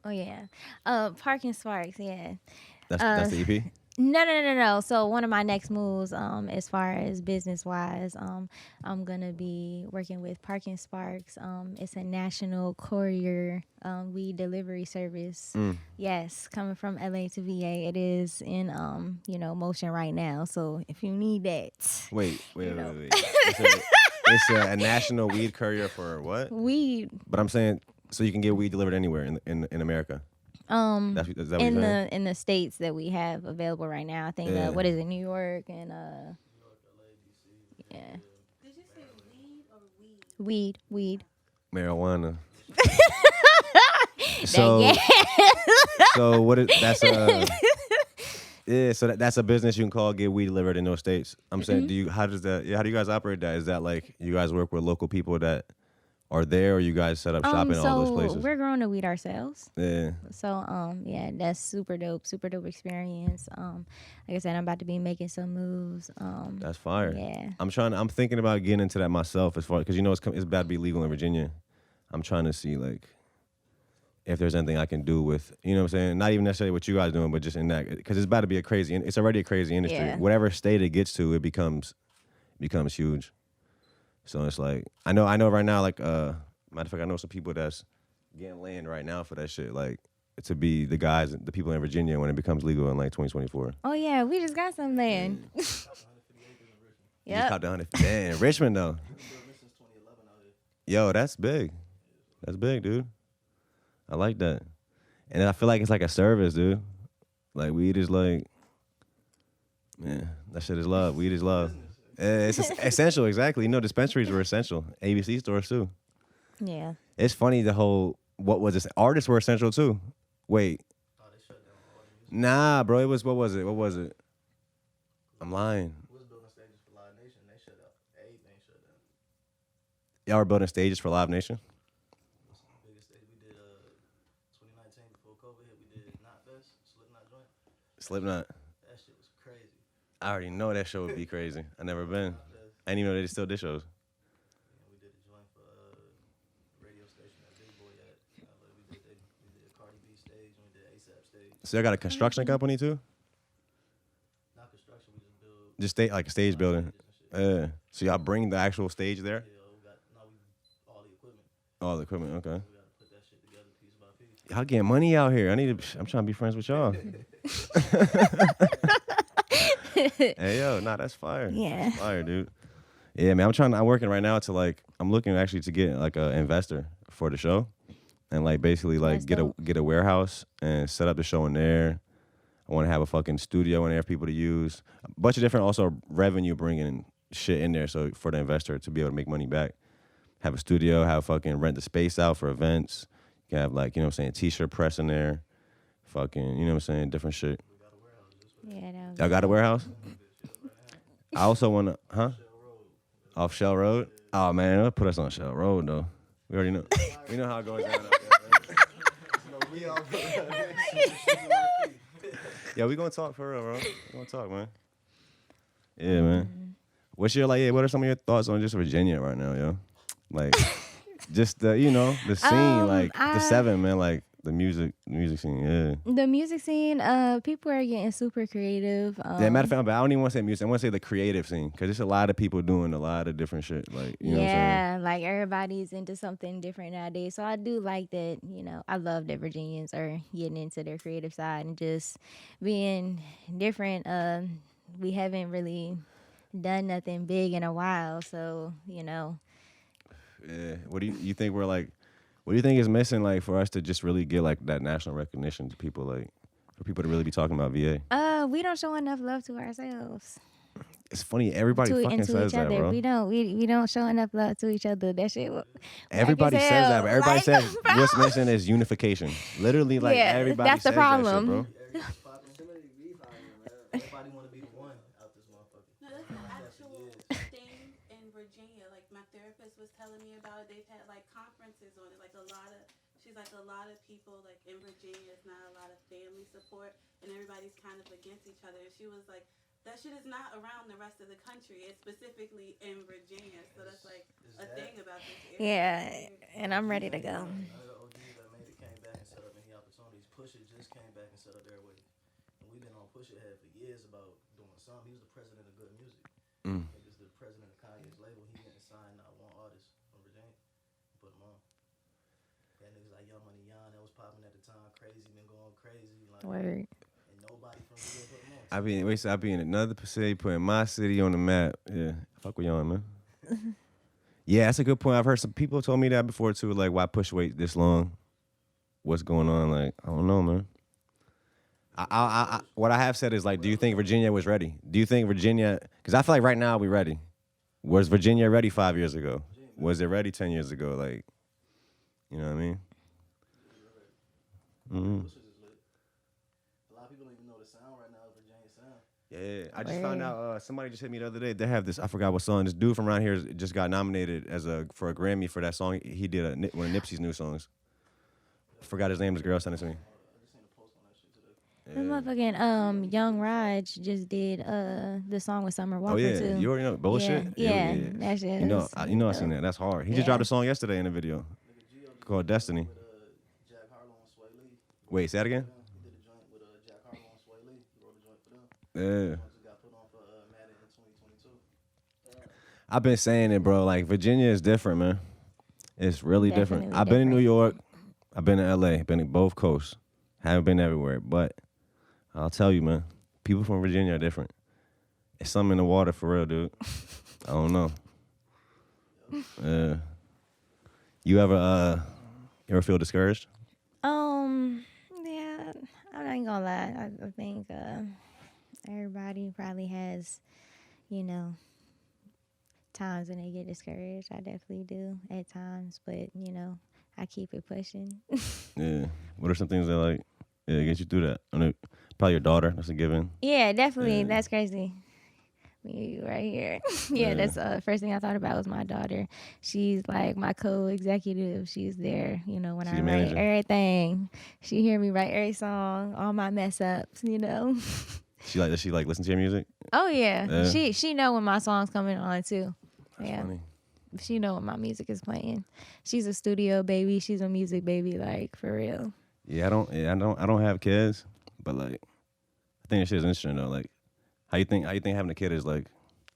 Oh yeah, Parking Sparks. Yeah.
That's the EP.
No. So one of my next moves, as far as business wise, I'm gonna be working with Parking Sparks. It's a national courier weed delivery service. Yes, coming from LA to VA. It is in motion right now. So if you need that,
Wait. It's a national weed courier for what?
Weed.
But I'm saying, so you can get weed delivered anywhere in America.
Is that
what you're saying?
In the states that we have available right now, I think what is it, New York and yeah.
Did you say weed or weed?
Weed.
Marijuana. So what is that's Yeah, so that's a business you can call get weed delivered in those states. I'm saying, how do you guys operate that? Is that like you guys work with local people that are there, or you guys set up shop in all those places?
We're growing the weed ourselves.
Yeah.
So yeah, that's super dope experience. Like I said, I'm about to be making some moves.
That's fire.
Yeah.
I'm thinking about getting into that myself as far, because you know it's about to be legal in Virginia. I'm trying to see like if there's anything I can do with, you know what I'm saying? Not even necessarily what you guys doing, but just in that, because it's about to be it's already a crazy industry.
Yeah.
Whatever state it gets to, it becomes huge. So it's like, I know right now, like, matter of fact, I know some people that's getting land right now for that shit, like, to be the people in Virginia when it becomes legal in like 2024.
Oh yeah, we just got some land.
You just
Yep.
caught the 100. Damn, Richmond though. Yo, that's big. That's big, dude. I like that. And I feel like it's like a service, dude. Like, weed is like, man, that shit is love. Weed is love. It's essential, exactly. You know, dispensaries were essential. ABC stores, too.
Yeah.
It's funny, what was this? Artists were essential, too. Wait.
Oh, they shut down all the music.
Nah, bro, what was it? I'm lying.
We was building stages for Live Nation. They shut out. Everything shut down.
Y'all were building stages for Live Nation?
Biggest stage we did 2019 before COVID hit. We did Not Fest, Slipknot joint.
Slipknot.
That shit was crazy.
I already know that show would be crazy. I never been. I didn't even know they still did shows.
We did a joint for radio station that Big Boy at. We did Cardi B stage and we did ASAP stage.
So y'all got a construction company, too?
Not construction, we just build.
Just like a stage building. So y'all bring the actual stage there?
Yeah, all the equipment.
All the equipment, okay.
We gotta put that shit together piece by piece.
Y'all getting money out here. I'm trying to be friends with y'all. Hey, yo, that's fire.
Yeah.
That's fire, dude. Yeah, man, I'm working right now I'm looking actually to get like an investor for the show and like basically like
That's
get a warehouse and set up the show in there. I want to have a fucking studio in there for people to use. A bunch of different also revenue bringing shit in there so for the investor to be able to make money back. Have a studio, have fucking rent the space out for events. You can have like, you know what I'm saying, t-shirt press in there. Fucking, you know what I'm saying, different shit.
Yeah.
Y'all got a warehouse? I also want to, huh? Off Shell Road? Oh, man, they'll put us on Shell Road, though. We already know. We know how it goes down out there, right? Yeah, we gonna talk for real, bro. We gonna talk, man. Yeah, man. What are some of your thoughts on just Virginia right now, yo? Like, just the scene, like the seven, man, like the music scene, yeah.
The music scene, people are getting super creative.
Yeah, matter of fact, but I don't even want to say music. I want to say the creative scene, because there's a lot of people doing a lot of different shit. Like, you know what I'm saying?
Like everybody's into something different nowadays. So I do like that, I love that Virginians are getting into their creative side and just being different. We haven't really done nothing big in a while, so,
Yeah. What do you think we're like? What do you think is missing, like, for us to just really get like that national recognition to people, like, for people to really be talking about VA?
We don't show enough love to ourselves.
It's funny, everybody fucking says that, bro.
We don't show enough love to each other. That shit.
Everybody says that, but everybody says what's missing is unification. Literally, like, everybody
that's the
says
problem.
that shit, bro.
Everybody want to be the one out this motherfucker.
No, that's an actual thing in Virginia. Like, my therapist was telling me about it. They've had, like, conferences on it. Like, she's like, a lot of people, like, in Virginia, it's not a lot of family support, and everybody's kind of against each other. And she was like, that shit is not around the rest of the country. It's specifically in Virginia. So that's, like, a thing about this area.
Yeah, and I'm ready to go.
None of the OGs that made it came back and set up any opportunities. Pusha just came back and set up Airway. And we've been on Pusha head for years about doing something. He was the president of Good Music. He was the president of Kanye's label. He didn't sign not one artist from Virginia. Put him on. That niggas like Young Money Yon, that was popping at the time. Crazy, been going crazy. Like,
Word.
and nobody from Virginia put him on.
I be in another city, putting my city on the map. Yeah, fuck with y'all, man. Yeah, that's a good point. I've heard some people told me that before too. Like, why Push wait this long? What's going on? Like, I don't know, man. What I have said is, like, do you think Virginia was ready? Do you think Virginia? Because I feel like right now we ready. Was Virginia ready 5 years ago? Was it ready 10 years ago? Like, you know what I mean?
Pusha is lit. A lot of people don't even know the sound right now of Virginia.
Yeah, I just found out somebody just hit me the other day. They have this, I forgot what song. This dude from around here just got nominated for a Grammy for that song. He did one of Nipsey's new songs. I forgot his name. This girl sent it to me.
The motherfucking Young Raj just did the song with Summer Walker too.
You already know bullshit.
Yeah. That shit.
You know I seen that. That's hard. He just dropped a song yesterday in the video called Destiny. Wait, say that again.
He did a joint with Jack Harlow and Sway Lee. He wrote a joint for them.
Yeah.
Just got put on for Madden in 2022.
I've been saying it, bro. Like Virginia is different, man. It's really different.
Definitely
I've been in New
different.
York. I've been in LA. Been in both coasts. Haven't been everywhere, but I'll tell you, man. People from Virginia are different. It's something in the water for real, dude. I don't know. You ever feel discouraged?
Yeah, I'm not gonna lie. I think everybody probably has, times when they get discouraged. I definitely do at times, but I keep it pushing.
Yeah. What are some things that get you through that? I mean, probably your daughter. That's a given.
Yeah, definitely.
Yeah.
That's crazy. Me right here. Yeah, that's the first thing I thought about was my daughter. She's like my co-executive. She's there, when
She's
I
your
write
manager.
everything. She hear me write every song, all my mess ups,
Does she listen to your music?
Oh yeah.
Yeah.
She know when my song's coming on too.
That's funny.
She know when my music is playing. She's a studio baby. She's a music baby, like for real.
Yeah, I don't have kids, but I think that shit is interesting though. Like, how you think having a kid is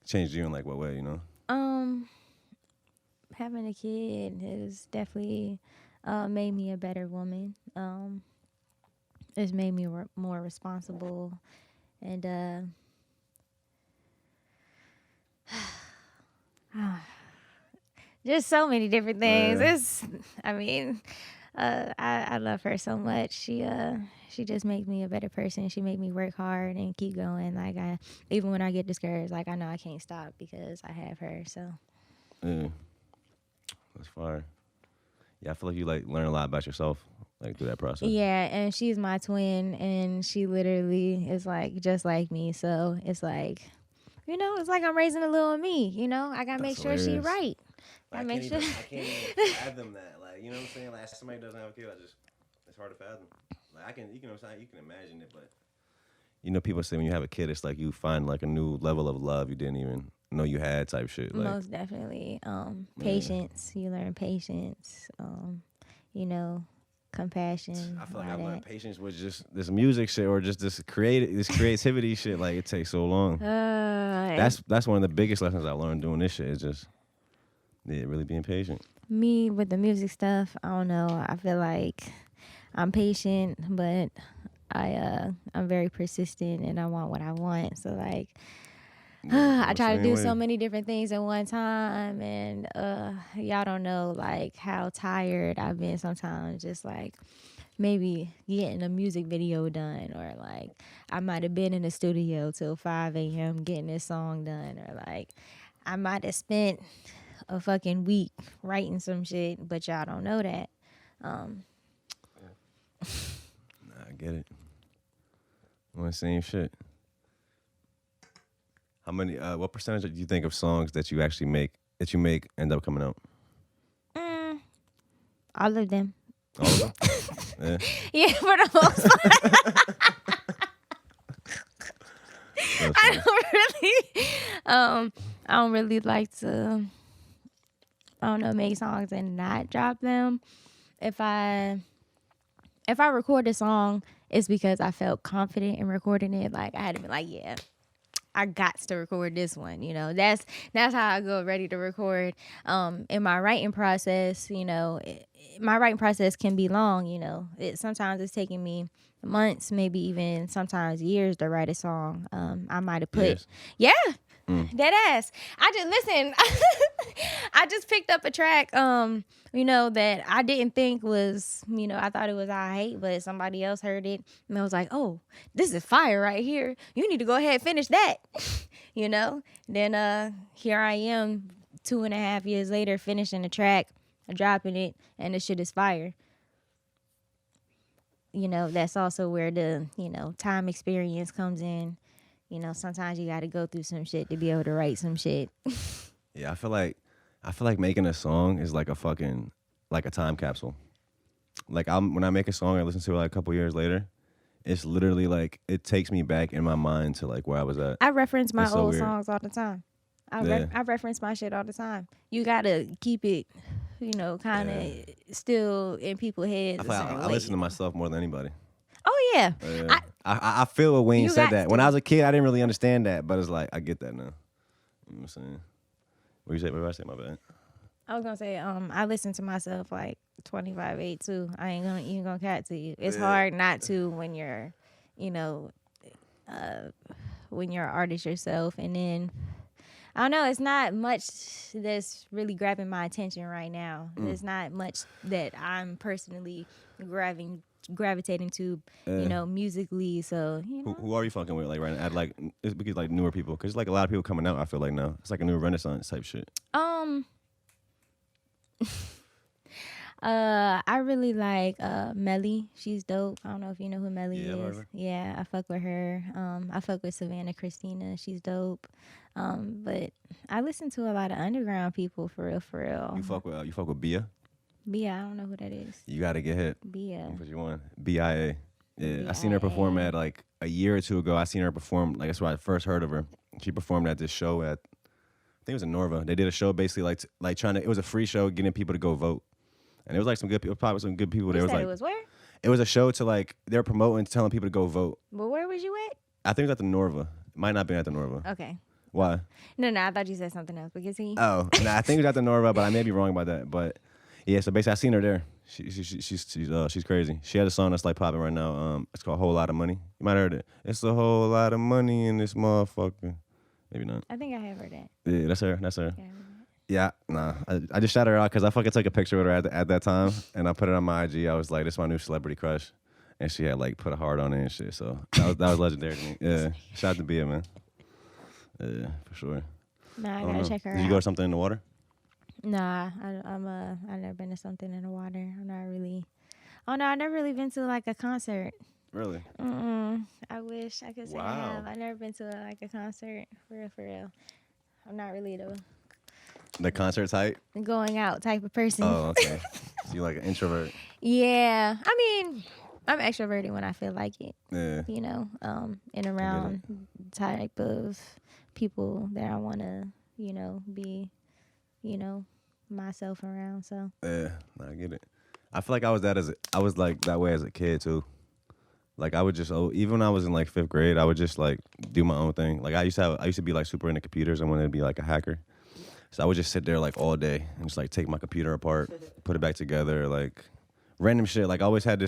changed you in what way?
Having a kid has definitely made me a better woman. It's made me more responsible, and just so many different things.
Yeah.
I love her so much. She just makes me a better person. She make me work hard and keep going. Even when I get discouraged, I know I can't stop because I have her. So
Yeah, that's fire. Yeah, I feel like you learn a lot about yourself through that process.
yeah, and she's my twin, and she literally is just like me. So it's it's like I'm raising a little me. I gotta make sure she
hilarious.
right.
I can't even fathom that. You know what I'm saying? As somebody doesn't have a kid, it's hard to fathom. You can imagine it, but people say when you have a kid, it's like you find a new level of love you didn't even know you had type shit.
Most definitely. Patience. You learn patience. Compassion.
I feel like
all
I learned
that.
patience with just this music shit or just this creativity shit. It takes so long. That's one of the biggest lessons I learned doing this shit. Is just really being patient.
Me with the music stuff, I don't know. I feel like I'm patient, but I'm very persistent and I want what I want. So I try to do so many different things at one time, and y'all don't know how tired I've been sometimes. Just maybe getting a music video done, or I might have been in the studio till 5 a.m. getting this song done, or I might have spent a fucking week writing some shit, but y'all don't know that.
Nah, I get it. I'm the same shit. How many? What percentage do you think of songs that you actually make end up coming out?
All of them.
All of them. Yeah.
Yeah, for the most part. I don't really like to, make songs and not drop them. If I record a song, it's because I felt confident in recording it. I had to be yeah, I got to record this one. That's how I go ready to record. In my writing process, my writing process can be long. Sometimes it's taking me months, maybe even sometimes years to write a song. I might have put, dead ass. I just picked up a track, that I didn't think was, I thought it was alright, but somebody else heard it and I was like, oh, this is fire right here. You need to go ahead and finish that, Then here I am 2.5 years later finishing the track, dropping it, and the shit is fire. That's also where the, time experience comes in. you know, sometimes you got to go through some shit to be able to write some shit.
Yeah, I feel like making a song is like a time capsule. Like when I make a song, I listen to it like a couple years later. It's literally like it takes me back in my mind to like where I was at.
I reference my
It's so
old
weird.
songs all the time. I
Yeah.
reference my shit all the time. You gotta keep it, you know, kind of still in people's heads.
I feel like I listen to myself more than anybody.
Oh yeah,
I feel what Wayne
You
said
got
that.
to.
When I was a kid, I didn't really understand that, but it's like I get that now. You know what I'm saying? What you say? What did I say? My bad.
I was gonna say, I listen to myself like 25/8 too. I ain't gonna even gonna cat to you. It's hard not to when you're, you know, when you're an artist yourself. And then I don't know, it's not much that's really grabbing my attention right now. There's not much that I'm personally gravitating to, you know, musically. So you know,
Who are you fucking with like right now? Like it's because like newer people, because like a lot of people coming out. I feel like now it's like a new Renaissance type shit.
I really like Melly. She's dope. I don't know if you know who Melly
Yeah, I've heard
is.
of her.
Yeah, I fuck with her. I fuck with Savannah Christina. She's dope. But I listen to a lot of underground people for real, for real.
You fuck with Bia.
Bia, I don't know who that is.
You gotta get hit.
Bia.
What you want? BIA. Yeah, I seen her perform at like a year or two ago. I seen her perform. Like that's where I first heard of her. She performed at this show at, I think it was in Norva. They did a show basically like trying to. It was a free show getting people to go vote, and it was like some good people. Probably some good people.
You
There was
said
like
it was where?
it was a show to like they were promoting, telling people to go vote.
But where was you at?
I think it was at the Norva. It might not be at the Norva.
Okay.
Why?
No, I thought you said something else. Because he.
Oh, nah, I think it was at the Norva, but I may be wrong about that. But yeah, so basically, I seen her there. She's crazy. She had a song that's like popping right now. It's called "Whole Lot of Money." You might have heard it. It's a whole lot of money in this motherfucker. Maybe not.
I think I have heard that.
Yeah, that's her. That's her.
Yeah, I heard that.
Yeah, nah. I just shouted her out because I fucking took a picture with her at that time, and I put it on my IG. I was like, "This is my new celebrity crush," and she had like put a heart on it and shit. So that was legendary to me. Yeah, shout out to Bia, man. Yeah, for sure.
Nah, I
don't
gotta
know.
check her
Did
out.
you go to something in the water?
Nah, I've never been to something in the water. I'm not really. Oh no, I've never really been to like a concert.
Really?
I wish I could say I
Wow.
have. I've never been to like a concert for real. I'm not really
The concert type?
the going out type of person.
Oh, okay. So you like an introvert?
Yeah, I mean, I'm extroverted when I feel like it.
Yeah.
You know, and around type of people that I want to, you know, be, you know, myself around. So
Yeah, I get it. I feel like I was like that way as a kid too. Like I would just even when I was in like 5th grade, I would just like do my own thing. Like I used to be like super into computers and wanted to be like a hacker. So I would just sit there like all day and just like take my computer apart, put it back together, like random shit. Like I always had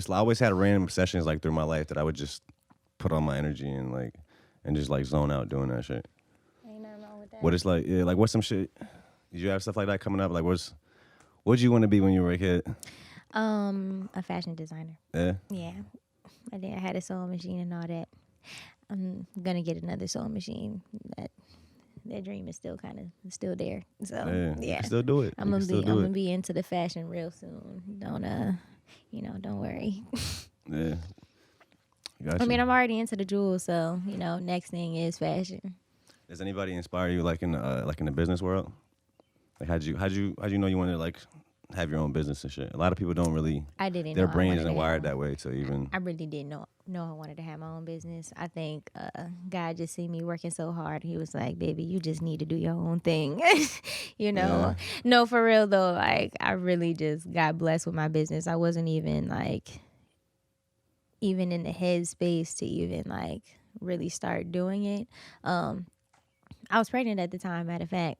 random sessions like through my life that I would just put all my energy and just like zone out doing that shit.
ain't nothing wrong with that.
What it's like, yeah, like what's some shit? Did you have stuff like that coming up? Like what'd you want to be when you were a kid?
A fashion designer.
Yeah.
Yeah. I did. I had a sewing machine and all that. I'm gonna get another sewing machine. That dream is still still there. So
Yeah. You
yeah,
can still do it.
I'm
You
gonna
can still
be
do
I'm
it.
gonna be into the fashion real soon. Don't worry.
Yeah. Gotcha.
I mean, I'm already into the jewels, so next thing is fashion.
Does anybody inspire you like in the business world? Like how'd you know you wanted to like have your own business and shit? A lot of people don't really.
I didn't.
Their
know I
brain
wanted
isn't
to
wired
have
that way to even.
I really didn't know I wanted to have my own business. I think God just seen me working so hard. He was like, "Baby, you just need to do your own thing."
Yeah.
No, for real though. Like I really just got blessed with my business. I wasn't even in the headspace to even like really start doing it. I was pregnant at the time. Matter of fact,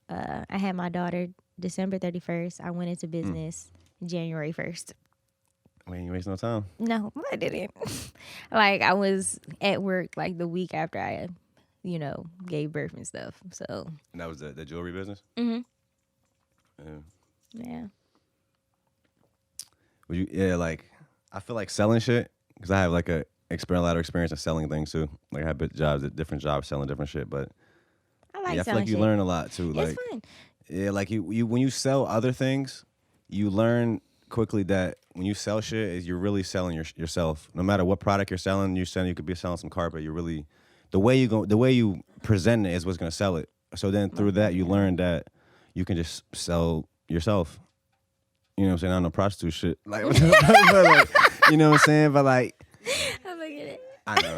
I had my daughter December 31st. I went into business January 1st.
We ain't waste no time.
No, I didn't. Like I was at work like the week after I, gave birth and stuff. So
And that was the jewelry business.
Mhm.
Yeah.
yeah,
Would you? Yeah, like I feel like selling shit because I have like a lot of experience in selling things too. Like I have different jobs selling different shit, but
I like
yeah, I feel
selling
like you
shit.
learn a lot too. Like
It's fun.
yeah, like you when you sell other things, you learn quickly that when you sell shit, you're really selling yourself. No matter what product you're selling. You could be selling some carpet. You're really the way you present it is what's gonna sell it. So then through that you learn that you can just sell yourself. You know what I'm saying? I don't know prostitute shit. Like, but like, you know what I'm saying? But like,
I'm looking at it.
I know.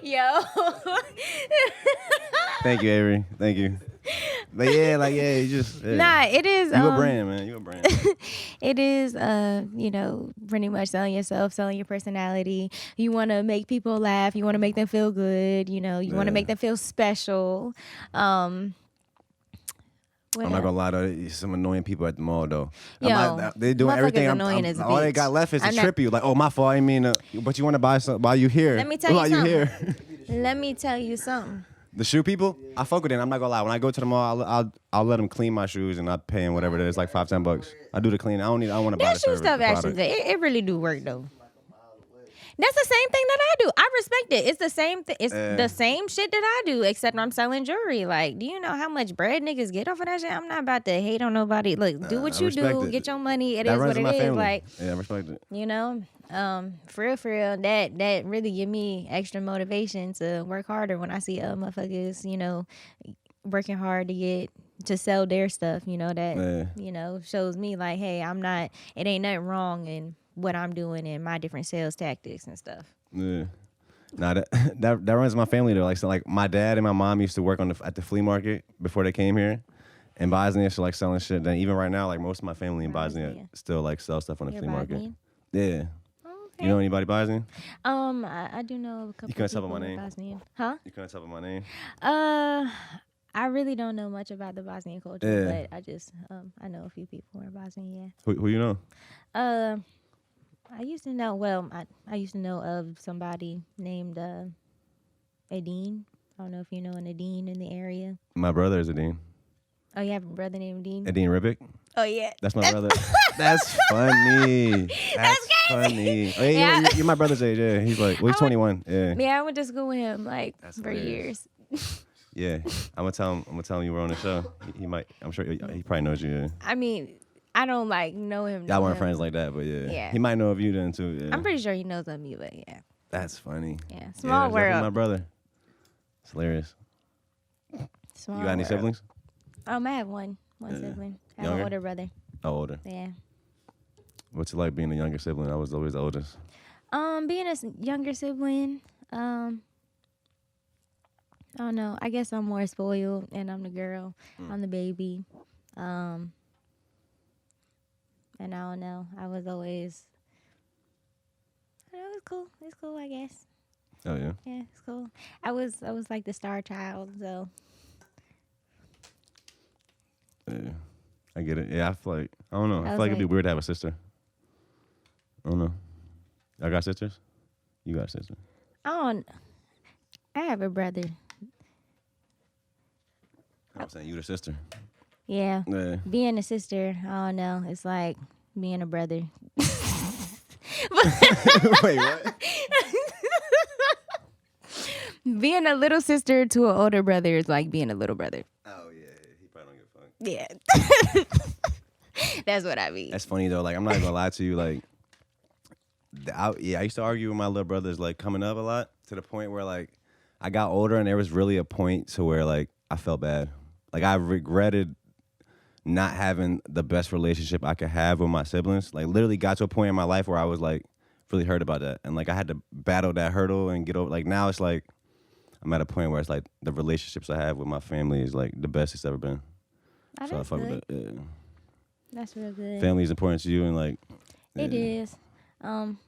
Yo.
Thank you, Avery. Thank you. But yeah, you just
Nah, it is.
You a brand, man. You a brand.
It is, pretty much selling yourself, selling your personality. You want to make people laugh. You want to make them feel good. You know, you want to make them feel special.
I'm not gonna lie though, some annoying people at the mall though.
Yo,
they're doing everything.
annoying as a
all they
bitch.
got left is to trip you. Like, oh my fault. I mean, but you want to buy something while you here?
Let me tell you
while
something.
you here.
Let me tell you something.
The shoe people, I fuck with them. I'm not gonna lie. When I go to the mall, I'll let them clean my shoes and I pay them whatever it is, like $5-10. I do the clean. I want to buy
That
the
shoe
service.
stuff
the
actually,
product.
it really do work though. That's the same thing that I do. I respect it. It's the same thing. It's the same shit that I do, except I'm selling jewelry. Like, do you know how much bread niggas get off of that shit? I'm not about to hate on nobody. Look, do what you do.
it.
Get your money. It
That
is
runs
what
in
it
my
is.
family.
Like,
Yeah, I respect it.
you know, for real, that really give me extra motivation to work harder when I see other motherfuckers, you know, working hard to sell their stuff. You know that you know shows me like, hey, it ain't nothing wrong in what I'm doing and my different sales tactics and stuff.
Yeah. Nah, that runs in my family though. Like, so like my dad and my mom used to work at the flea market before they came here. In Bosnia, so like selling shit. Then even right now, like most of my family in Bosnia still like sell stuff on the flea market.
Bosnian?
Yeah.
Oh, okay.
You know anybody Bosnian?
I do know a couple.
You couldn't tell
people
by my name?
Bosnian. Huh?
You couldn't tell by my name?
I really don't know much about the Bosnian culture, but I just I know a few people in Bosnia. Yeah.
Who you know?
I used to know. Well, I used to know of somebody named Adine. I don't know if you know an Adine in the area.
My brother is Adine.
Oh, you have a brother named Adine?
Adine Ribic?
Oh yeah.
That's my brother. That's funny. That's funny. Oh, yeah,
Yeah.
you're my brother's age. Yeah, he's like, well, he's 21. Yeah.
Yeah, I went to school with him like
That's
for
hilarious.
years.
Yeah. I'm gonna tell him you were on the show. He might. I'm sure he probably knows you. Yeah.
I mean, I don't like know him.
Y'all weren't
him.
friends like that, but yeah.
Yeah.
He might know of you then too. Yeah.
I'm pretty sure he knows of me, but yeah.
That's funny.
Yeah.
That's
Small
definitely
world.
my brother. It's hilarious.
Small
You got any
world.
siblings?
I have one sibling. I have
Younger?
an older brother.
Oh, older.
Yeah.
What's it like being a younger sibling? I was always the oldest.
Being a younger sibling, I don't know. I guess I'm more spoiled, and I'm the girl. I'm the baby. And I don't know. I was always. It was cool. It's cool, I guess.
Oh yeah.
Yeah, it's cool. I was like the star child, so.
Yeah. I get it. Yeah, I feel like I don't know. I feel
was
like it'd be
like-
weird to have a sister. I don't know. Y'all got sisters? You got a sister?
I have a brother.
I'm saying you the sister.
Yeah.
Yeah.
Being a sister, I don't know. It's like being a brother.
Wait, what?
Being a little sister to an older brother is like being a little brother.
Oh yeah, he probably don't give a fuck.
Yeah. That's what I mean.
That's funny though. Like I'm not gonna lie to you. Like, I used to argue with my little brothers like coming up a lot to the point where like I got older and there was really a point to where like I felt bad. Like I regretted not having the best relationship I could have with my siblings. Like literally got to a point in my life where I was like really hurt about that. And like I had to battle that hurdle and get over. Like now it's like I'm at a point where it's like the relationships I have with my family is like the best it's ever been.
Oh,
So I
that's
fuck
good.
with it. Yeah.
That's real good.
Family is important to you and like
It
yeah.
is. I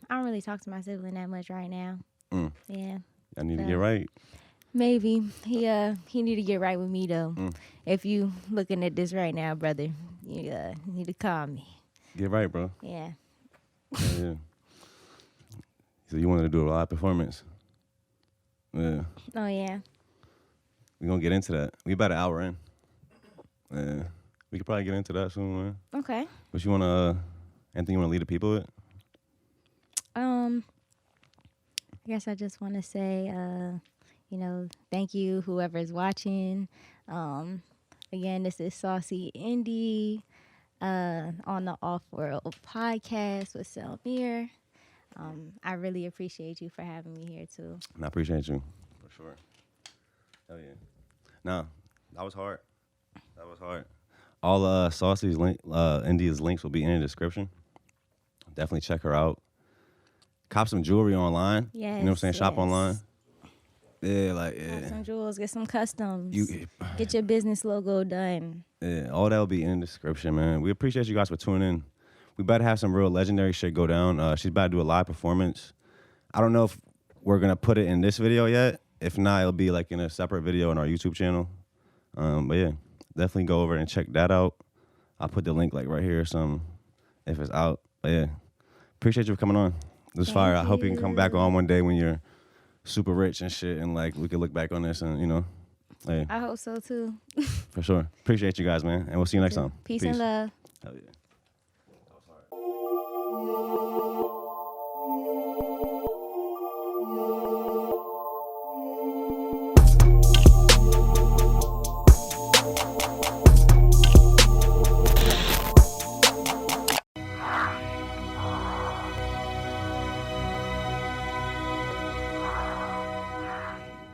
don't really talk to my sibling that much right now.
Mm.
Yeah.
I need to
Yeah.
get right.
Maybe. He need to get right with me though.
Mm.
If you looking at this right now, brother, you need to call me.
Get right, bro.
Yeah.
Yeah. So you wanted to do a live performance. Yeah.
Oh yeah.
We're gonna get into that. We about an hour in. Yeah. We could probably get into that soon, man.
Okay.
What you wanna anything you wanna lead the people with?
I guess I just want to say, thank you, whoever's watching. Again, this is Saucy Indy on the Offworld podcast with Selmir. I really appreciate you for having me here too.
And I appreciate you for sure. Hell yeah. No, that was hard. That was hard. All Saucy's Indy's links will be in the description. Definitely check her out. Cop some jewelry online.
Yes,
you know what I'm saying? Shop
yes.
online. Yeah, like
Get
yeah.
some jewels, get some customs.
You,
Get your business logo done.
yeah, all that will be in the description, man. We appreciate you guys for tuning in. We better have some real legendary shit go down. She's about to do a live performance. I don't know if we're gonna put it in this video yet. If not, it'll be like in a separate video on our YouTube channel. But yeah, definitely go over and check that out. I'll put the link like right here or something if it's out. But yeah, appreciate you for coming on. This is fire. I hope you can come back on one day when you're super rich and shit, and like we can look back on this and hey,
I hope so too.
for sure. Appreciate you guys, man, and we'll see you next time.
Peace and love.
Hell yeah.